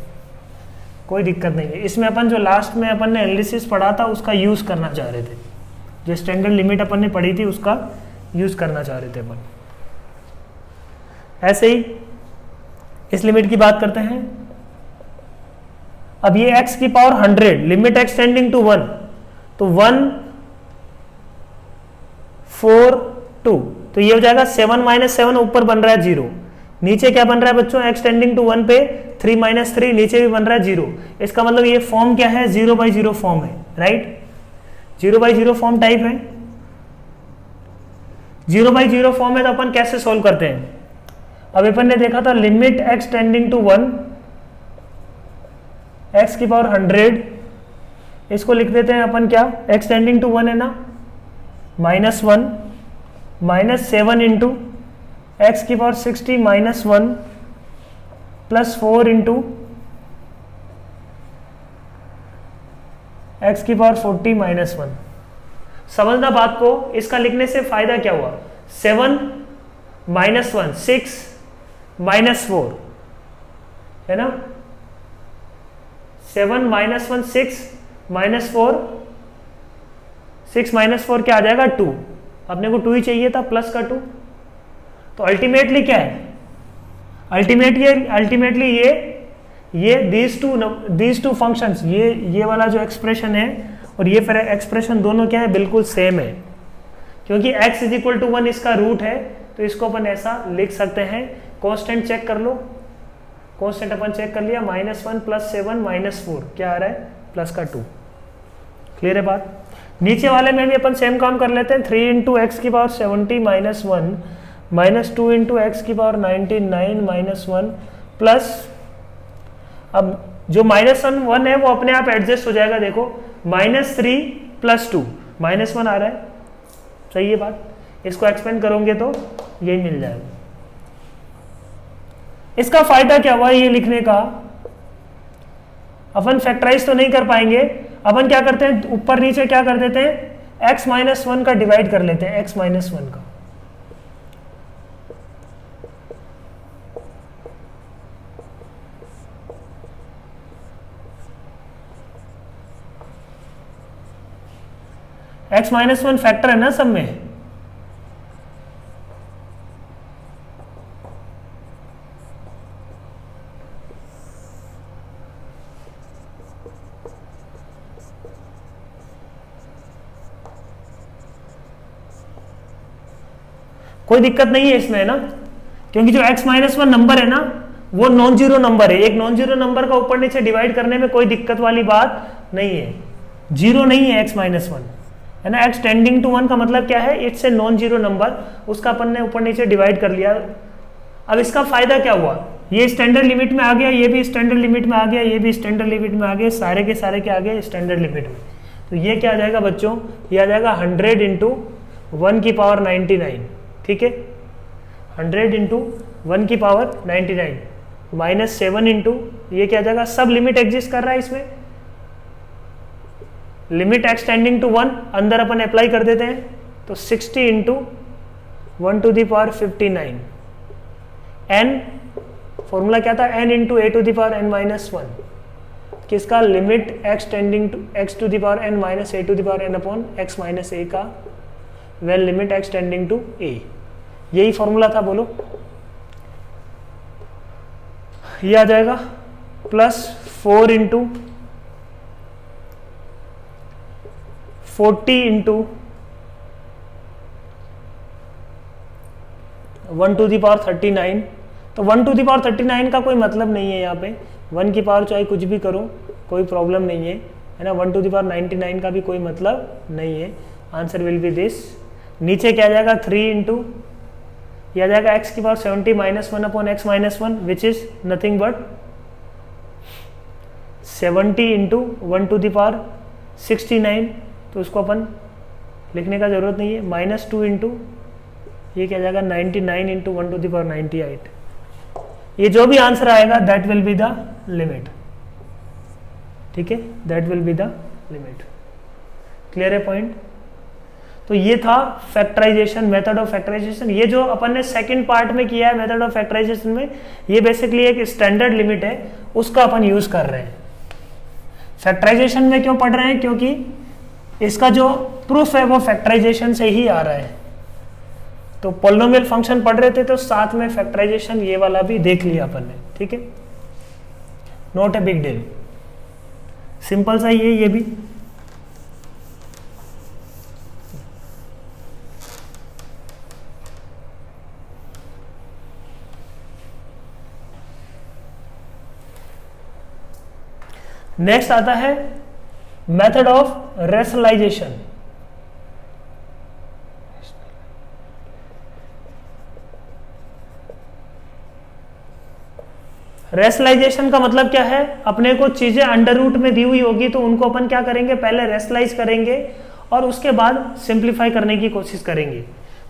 कोई दिक्कत नहीं है। इसमें अपन जो लास्ट में अपन ने एनालिसिस पढ़ा था उसका यूज करना चाह रहे थे, जो स्टैंडर्ड लिमिट अपन ने पढ़ी थी उसका यूज करना चाह रहे थे अपन। ऐसे ही इस लिमिट की बात करते हैं। अब ये x की पावर 100, लिमिट एक्सटेंडिंग टू 1, तो 1 4 2, तो ये हो जाएगा 7 - 7, ऊपर बन रहा है 0, नीचे क्या बन रहा है बच्चों, एक्सटेंडिंग टू 1 पे 3 - 3, नीचे भी बन रहा है 0। इसका मतलब ये फॉर्म क्या है, 0/0 फॉर्म है, राइट, 0/0 फॉर्म टाइप है। 0/0 फॉर्म है तो अपन कैसे सोल्व करते हैं। अब अपन ने देखा था limit x tending to 1, x की पावर 100, इसको लिख देते हैं अपन क्या, x टेंडिंग टू 1 है ना, -1 -7 इंटू x की पावर 60 -1 प्लस 4 इंटू x की पावर 40 -1। समझना बात को, इसका लिखने से फायदा क्या हुआ, 7 - 1 6 -4 है ना, 7 - 1 6 -4, 6 -4 क्या आ जाएगा 2, अपने को 2 ही चाहिए था, प्लस का 2। तो अल्टीमेटली क्या है, अल्टीमेटली ये दीज टू फंक्शंस, ये वाला जो एक्सप्रेशन है और ये फिर एक्सप्रेशन दोनों क्या है, बिल्कुल सेम है, क्योंकि x = 1 इसका रूट है, तो इसको अपन ऐसा लिख सकते हैं। कांस्टेंट चेक कर लो, कांस्टेंट अपन चेक कर लिया, -1 + 7 -4 क्या आ रहा है, प्लस का 2। क्लियर है बात। नीचे वाले में भी अपन सेम काम कर लेते हैं, 3 × x की पावर 70 -1 -2 × x की पावर 99 -1 प्लस, अब जो -1 है वो अपने आप एडजस्ट हो जाएगा, देखो -3 + 2 -1 आ रहा है, सही है बात। इसको एक्सपेंड करोगे तो यही मिल जाएगा। इसका फायदा क्या हुआ ये लिखने का, अपन फैक्टराइज तो नहीं कर पाएंगे, अपन क्या करते हैं ऊपर नीचे क्या कर देते हैं, x-1 का डिवाइड कर लेते हैं, x-1 का। x-1 फैक्टर है ना सब में, कोई दिक्कत नहीं है इसमें, है ना, क्योंकि जो x-1 नंबर है ना वो नॉन जीरो नंबर है, एक नॉन जीरो नंबर का ऊपर नीचे डिवाइड करने में कोई दिक्कत वाली बात नहीं है, जीरो नहीं है x-1, है ना। x टेंडिंग टू 1 का मतलब क्या है, it's a non zero number, उसका अपन ने ऊपर नीचे डिवाइड कर लिया। अब इसका फायदा क्या हुआ, ये स्टैंडर्ड लिमिट में आ गया, ये भी स्टैंडर्ड लिमिट में आ गया, ये भी स्टैंडर्ड लिमिट में आ गया, सारे के सारे क्या आ गए स्टैंडर्ड लिमिट में। तो ये क्या आ जाएगा बच्चों, ये आ जाएगा 100 × 1 की पावर 99, ठीक है, 100 × 1 की पावर 99 -7 इंटू ये क्या आ जाएगा, सब लिमिट एग्जिस्ट कर रहा है इसमें, लिमिट x टेंडिंग टू 1 अंदर अपन अप्लाई कर देते हैं, तो 60 × 1⁵ n, फॉर्मूला क्या था, n × a⁻n−1, किसका, limit x tending to x⁻n - a⁻n upon x - a का, well limit x tending to a, यही फॉर्मूला था, बोलो। ये आ जाएगा प्लस 4 × 40 × 1⁻39, तो 1⁻39 का कोई मतलब नहीं है यहाँ पे, 1 की पावर चाहे कुछ भी करो कोई प्रॉब्लम नहीं है, है ना, 1⁻99 का भी कोई मतलब नहीं है, आंसर विल बी दिस। नीचे क्या आ जाएगा, 3 × यह आ जाएगा x की power 70 -1 upon x - 1 which is nothing but 70 × 1⁻69, तो उसको अपन लिखने का जरूरत नहीं है, -2 × ये क्या आ जाएगा 99 × 1⁻98, ये जो भी आंसर आएगा that will be the limit, ठीक है, that will be the limit. Clear है पॉइंट? तो ये था फैक्टराइजेशन, मेथड ऑफ फैक्टराइजेशन। ये जो अपन ने सेकंड पार्ट में किया है मेथड ऑफ फैक्टराइजेशन में, ये बेसिकली एक स्टैंडर्ड लिमिट है, उसका अपन यूज कर रहे हैं। फैक्टराइजेशन में क्यों पढ़ रहे हैं? क्योंकि इसका जो प्रूफ है वो फैक्टराइजेशन से ही आ रहा है। तो पॉलिनोमियल फंक्शन पढ़ रहे थे तो साथ में फैक्टराइजेशन ये वाला भी देख लिया अपन ने, ठीक है, not a big deal, simple सा ही है ये भी। नेक्स्ट आता है मेथड ऑफ रेशनलाइजेशन। रेशनलाइजेशन का मतलब क्या है? अपने को चीजें अंडर रूट में दी हुई होगी तो उनको अपन क्या करेंगे, पहले रेशनलाइज करेंगे और उसके बाद सिंप्लीफाई करने की कोशिश करेंगे।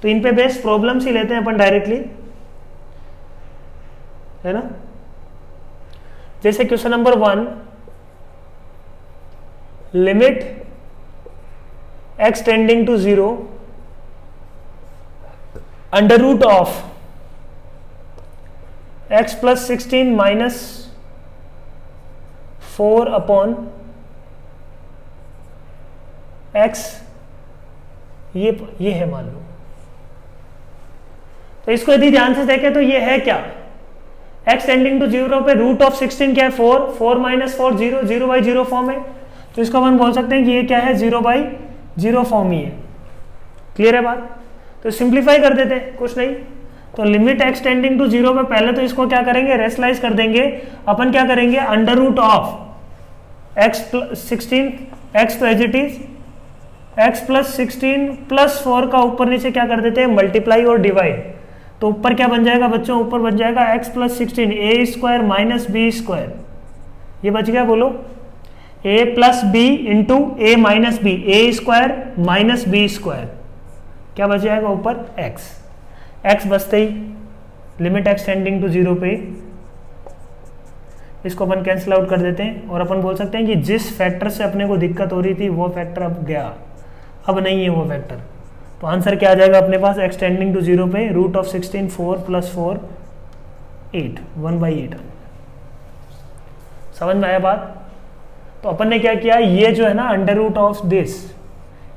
तो इन पे बेस्ड प्रॉब्लम्स ही लेते हैं अपन डायरेक्टली, है ना। जैसे question number 1, limit x tending to 0 under root of x plus 16 minus 4 upon x, ये है मान लो। तो इसको यदि ध्यान से देखें तो ये है क्या, x टेंडिंग टू 0 पे रूट ऑफ 16 क्या है 4, 4 माइनस 4 0, 0/0 फॉर्म है। तो इसको अपन बोल सकते हैं कि ये क्या है 0/0 फॉर्म ही है। क्लियर है बात? तो सिंप्लीफाई कर देते हैं, कुछ नहीं। तो लिमिट x टेंडिंग टू 0 पे पहले तो इसको क्या करेंगे, रेशनलाइज कर देंगे। अपन क्या करेंगे, under root of x plus 16, x तो as it is, x plus 16 plus 4 का ऊपर नीचे क्या कर देते हैं, मल्टीप्लाई और डिवाइड। तो ऊपर क्या बन जाएगा बच्चों, ऊपर बन जाएगा x plus 16 a square minus b square. ये बच गया, बोलो, a plus b into a minus b, a square minus b square, क्या बच जाएगा ऊपर x बचते ही लिमिट x टेंडिंग टू 0 पे इसको अपन कैंसिल आउट कर देते हैं और अपन बोल सकते हैं कि जिस फैक्टर से अपने को दिक्कत हो रही थी वो फैक्टर अब गया, अब नहीं है वो फैक्टर। तो आंसर क्या आ जाएगा अपने पास, x टेंडिंग टू 0 पे रूट ऑफ 16 4 प्लस 4 8, 1/8। समझ में आया बात? तो अपन ने क्या किया, ये जो है ना अंडर रूट ऑफ दिस,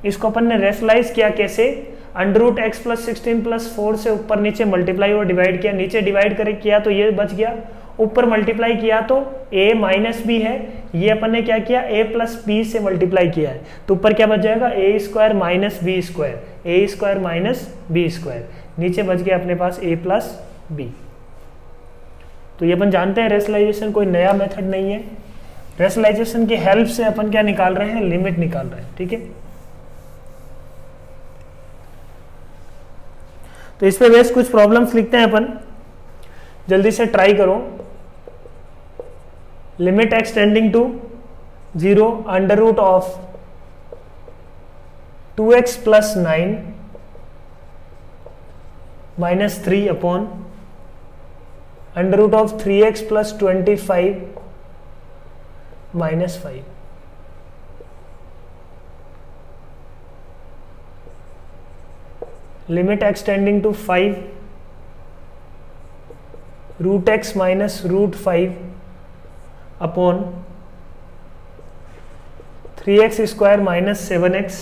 इसको अपन ने रेशनलाइज किया कैसे, under root x plus 16 plus 4 से ऊपर नीचे मल्टीप्लाई और डिवाइड किया, नीचे डिवाइड करे किया तो ये बच गया, ऊपर मल्टीप्लाई किया तो a माइनस बी है, ये अपन ने क्या किया a प्लस बी से मल्टीप्लाई किया है तो ऊपर क्या बच जाएगा a square minus b square, a square minus b square, नीचे बच गया अपने पास a प्लस बी। तो ये अपन जानते हैं रेशनलाइजेशन कोई नया मेथड नहीं है, रेशनलाइजेशन की हेल्प से अपन क्या निकाल रहे हैं, लिमिट निकाल रहे हैं, ठीक है। तो इस पे बेस कुछ प्रॉब्लम्स लिखते हैं अपन, जल्दी से ट्राई करो। Limit x tending to 0 under root of 2x plus 9 minus 3 upon under root of 3x plus 25 minus 5। Limit x tending to 5 root x minus root 5 upon 3x square minus 7x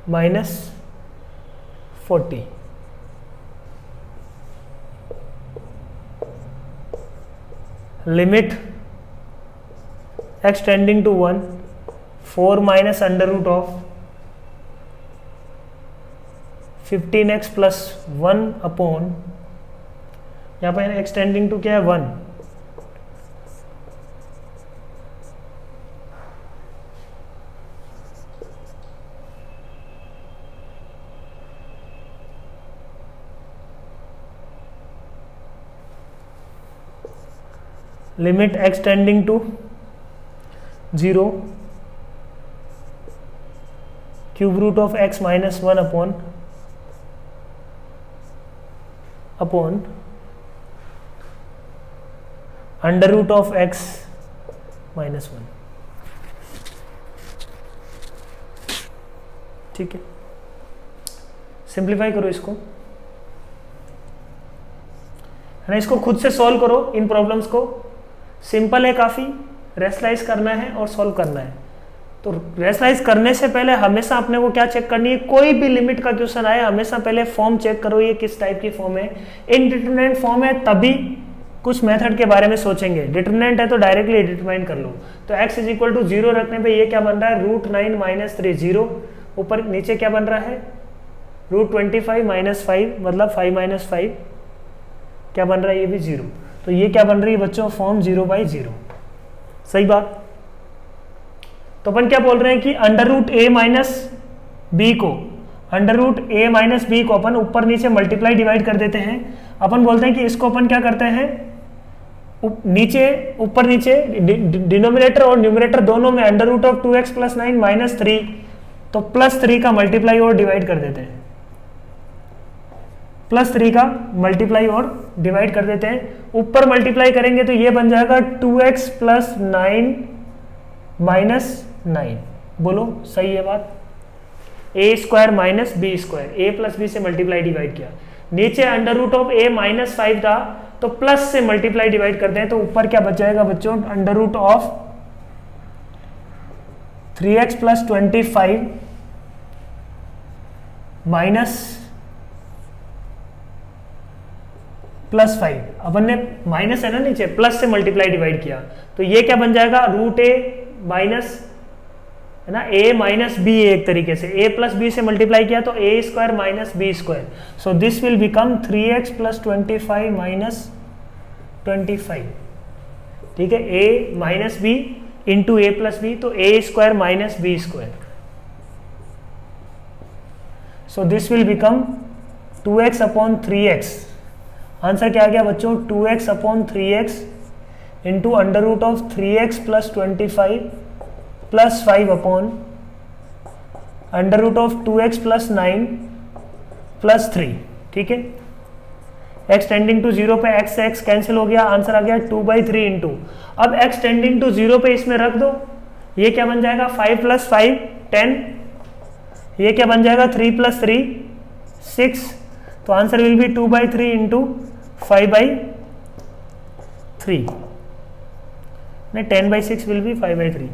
minus 40। Limit x tending to 1 4 minus under root of 15x plus 1 upon, यहाँ पर x tending to क्या है 1, limit x tending to 0 cube root of x minus 1 upon under root of x minus 1। ठीक है, simplify करो इसको, है ना, इसको खुद से सॉल्व करो। इन प्रॉब्लम्स को सिंपल है काफ़ी, रेशनलाइज करना है और सॉल्व करना है। तो रेशनलाइज करने से पहले हमेशा अपने को क्या चेक करनी है, कोई भी लिमिट का क्वेश्चन आए हमेशा पहले फॉर्म चेक करो, ये किस टाइप की फॉर्म है। इनडिटरमिनेंट फॉर्म है तभी कुछ मेथड के बारे में सोचेंगे, डिटरमिनेंट है तो डायरेक्टली डिटरमाइन कर लो। तो x इज इक्वल टू 0 रखने पे ये क्या बन रहा है, √9 माइनस 3 0, ऊपर नीचे क्या बन रहा है, √25 माइनस 5 मतलब 5 माइनस 5 क्या बन रहा है, ये भी 0। तो ये क्या बन रही है बच्चों, फॉर्म 0/0। सही बात। तो अपन क्या बोल रहे हैं कि under root a minus b को, under root a minus b को अपन ऊपर नीचे मल्टीप्लाई डिवाइड कर देते हैं। अपन बोलते हैं कि इसको अपन क्या करते हैं, नीचे ऊपर नीचे डिनोमिनेटर और न्यूमरेटर दोनों में under root of 2x plus 9 minus 3, तो प्लस 3 का मल्टीप्लाई और डिवाइड कर देते हैं, प्लस 3 का मल्टीप्लाई और डिवाइड कर देते हैं। ऊपर मल्टीप्लाई करेंगे तो ये बन जाएगा 2x प्लस 9 माइनस 9। बोलो सही है बात, a square minus b square, a plus b से मल्टीप्लाई डिवाइड किया, नीचे under root of a minus 5 था तो प्लस से मल्टीप्लाई डिवाइड करते हैं, तो ऊपर क्या बच जाएगा बच्चों, under root of 3x plus 25 minus plus 5। अपन ने माइनस है ना नीचे, प्लस से मल्टीप्लाई डिवाइड किया, तो ये क्या बन जाएगा, √a माइनस, है ना, a माइनस बी, एक तरीके से a प्लस बी से मल्टीप्लाई किया तो a square minus b square. So this will become 3x plus 25 minus 25। ठीक है, a minus b into a plus b, तो a square minus b square. So this will become 2x upon 3x। Answer क्या आ गया बच्चों, 2x upon 3x into under root of 3x plus 25 plus 5 upon under root of 2x plus 9 plus 3। ठीक है, x tending to 0 पे x से x cancel हो गया, आंसर आ गया 2/3 इंटू, अब x टेंडिंग टू 0 पे इसमें रख दो, ये क्या बन जाएगा 5 प्लस 5 10, ये क्या बन जाएगा 3 प्लस 3 6, तो आंसर विल बी 2/3 इंटू 5/3, नहीं 10/6 विल बी 5/3,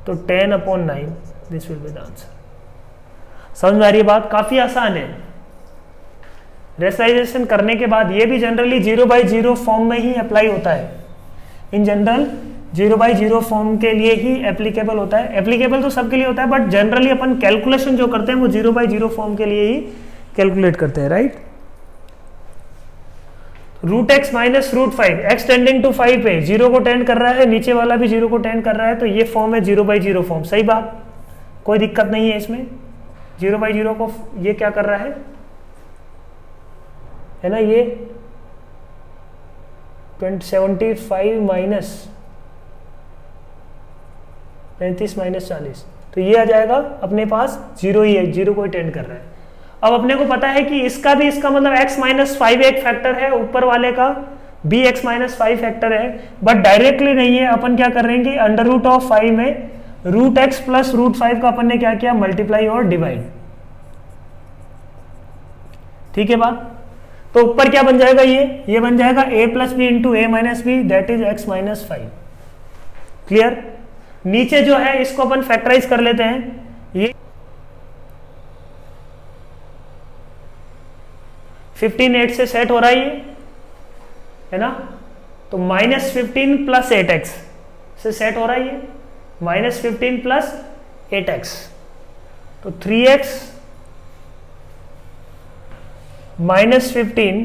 तो 10 upon 9 this will be the answer. समझ में आ रही है बात, काफी आसान है। रेशनलाइजेशन करने के बाद ये भी जनरली 0/0 फॉर्म में ही अप्लाई होता है, इन जनरल 0/0 फॉर्म के लिए ही एप्लीकेबल होता है। एप्लीकेबल तो सबके लिए होता है, बट जनरली अपन कैलकुलेशन जो करते हैं वो 0/0 फॉर्म के लिए ही कैलकुलेट करते हैं, right. √x minus √5, x tending to 5 पे 0 को टेंड कर रहा है, नीचे वाला भी 0 को टेंड कर रहा है, तो ये फॉर्म है 0/0 फॉर्म। सही बात, कोई दिक्कत नहीं है इसमें। 0/0 को ये क्या कर रहा है ना, ये 75 माइनस 35 माइनस 40, तो ये आ जाएगा अपने पास 0 ही है, 0 को टेंड कर रहा है। अब अपने को पता है कि इसका भी, इसका मतलब x माइनस 5 एक फैक्टर है, ऊपर वाले का भी x माइनस 5 फैक्टर है, बट डायरेक्टली नहीं है। अपन क्या कर रहे हैं कि अंडर रूट ऑफ 5 में √x प्लस √5 का अपन ने क्या किया, मल्टीप्लाई और डिवाइड। ठीक है बात, तो ऊपर क्या बन जाएगा, ये बन जाएगा a plus b into a minus b, that is x minus 5। Clear. नीचे जो है इसको अपन फैक्टराइज कर लेते हैं, ये 15 8 से सेट हो रहा है ना, तो -15 प्लस 8x से सेट हो रहा है, -15 प्लस 8x, तो 3x -15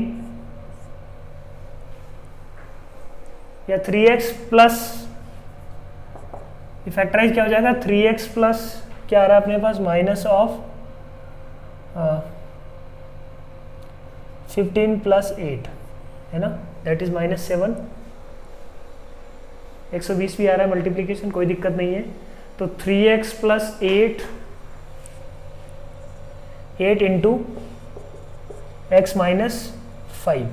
या 3x प्लस, फैक्टराइज क्या हो जाएगा, 3x प्लस क्या आ रहा है अपने पास, माइनस ऑफ 15 प्लस 8 है ना, दैट इज -7। 120 भी आ रहा है मल्टीप्लीकेशन, कोई दिक्कत नहीं है। तो 3x plus 8 into x minus 5,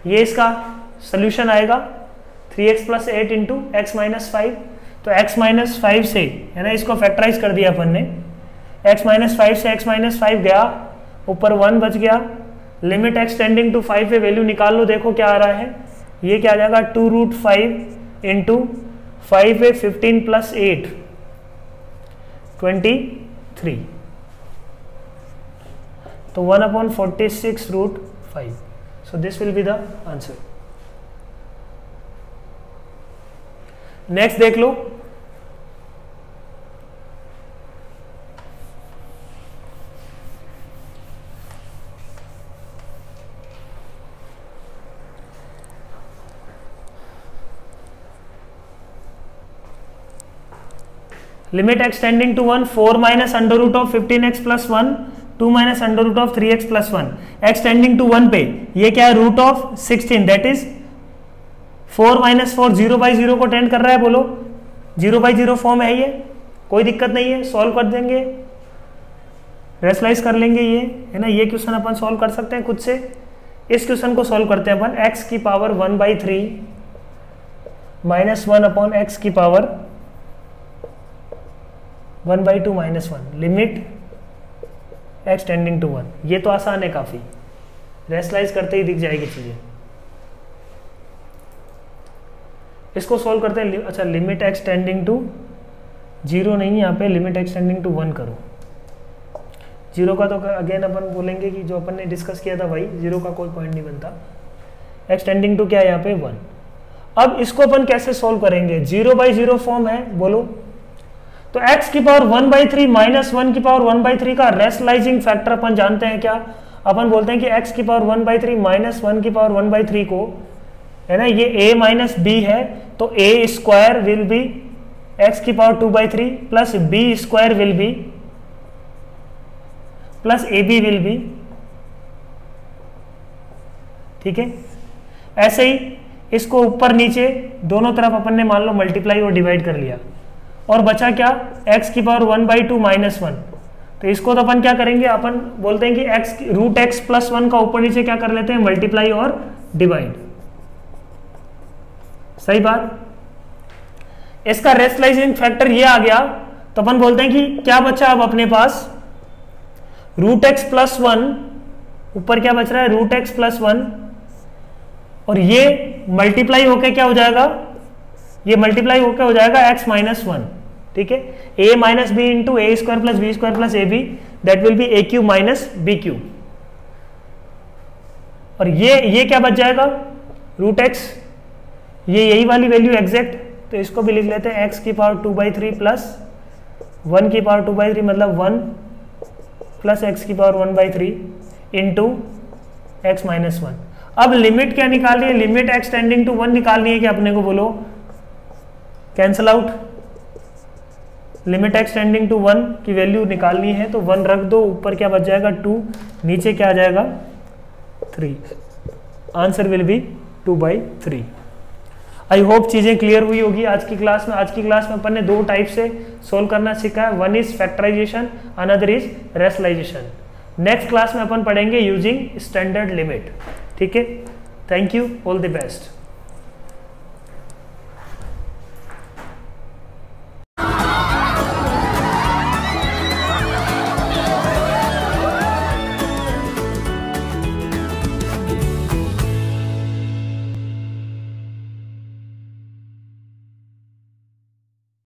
ये इसका सोल्यूशन आएगा 3x plus 8 into x minus 5। तो x माइनस 5 से, है ना, इसको फैक्टराइज कर दिया अपन ने, x माइनस 5 से x माइनस 5 गया, ऊपर 1 बच गया, लिमिट x टेंडिंग टू 5 पे वैल्यू निकाल लो, देखो क्या आ रहा है, ये क्या आ जाएगा 2√5 इंटू 5 पे 15 प्लस 8 23, तो 1/46√5। So this will be the answer. Next देख लो, limit x tending to 1, 4 minus under root of 15x plus 1, 2 minus under root of 3x plus 1, x tending to 1 पे ये क्या है, root of 16, that is 4 minus 4 0/0 को tend कर रहा है, बोलो 0/0 फॉर्म है ये, कोई दिक्कत नहीं है, सॉल्व कर देंगे, रेशनलाइज कर लेंगे ये, है ना। ये क्वेश्चन अपन सॉल्व कर सकते हैं खुद से। इस क्वेश्चन को सॉल्व करते हैं अपन, x की पावर 1/3 माइनस 1/x की power 1/2 minus 1, limit x tending to 1। ये तो आसान है काफी, रेशनलाइज करते ही दिख जाएगी चीजें। इसको सॉल्व करते हैं, अच्छा लिमिट x टेंडिंग टू 0 नहीं, यहाँ पे लिमिट x टेंडिंग टू 1 करो। 0 का तो अगेन अपन बोलेंगे कि जो अपन ने डिस्कस किया था भाई, 0 का कोई पॉइंट नहीं बनता, x टेंडिंग टू क्या है यहाँ पे 1। अब इसको अपन कैसे सॉल्व करेंगे, 0/0 फॉर्म है, बोलो, तो x की पावर 1/3 माइनस 1 की पावर 1/3 का रेशनलाइजिंग फैक्टर अपन जानते हैं क्या, अपन बोलते हैं कि x की पावर 1/3 माइनस 1 की पावर 1/3 को, है ना, ये a माइनस b है, तो a square will be x की power 2/3 plus b square will be plus ab will be, ठीक है। ऐसे ही इसको ऊपर नीचे दोनों तरफ अपन ने मान लो मल्टीप्लाई और डिवाइड कर लिया, और बचा क्या, x की पावर 1/2 माइनस 1। तो इसको तो अपन क्या करेंगे, अपन बोलते हैं कि x प्लस 1 का ऊपर नीचे क्या कर लेते हैं, मल्टीप्लाई और डिवाइड, सही बात। इसका रेशनलाइजिंग फैक्टर ये आ गया, तो अपन बोलते हैं कि क्या बचा अब अपने पास, √x प्लस 1, ऊपर क्या बच रहा है, √x प्लस 1, और ये मल्टीप्लाई होके क्या हो जाएगा, ये मल्टीप्लाई होकर हो जाएगा x माइनस 1, ठीक है, a minus b into a square plus b square plus a b, that will be a cube minus b cube, और ये क्या बच जाएगा, √x, ये यही वाली वैल्यू एग्जैक्ट, तो इसको भी लिख लेते हैं x की पावर 2/3 प्लस 1 की पावर 2/3, मतलब 1 प्लस x की पावर 1/3 इंटू x माइनस 1। अब लिमिट क्या निकालनी है, लिमिट x टेंडिंग टू 1 निकालनी है कि अपने को, बोलो, cancel out, limit x tending to 1 की वैल्यू निकालनी है, तो 1 रख दो, ऊपर क्या बच जाएगा 2, नीचे क्या आ जाएगा 3, answer will B 2/3। I hope चीजें क्लियर हुई होगी आज की क्लास में। आज की क्लास में अपन ने 2 टाइप से सोल्व करना सीखा है, one is factorisation, another is rationalisation. Next class में अपन पढ़ेंगे यूजिंग स्टैंडर्ड लिमिट, ठीक है। Thank you, all the best.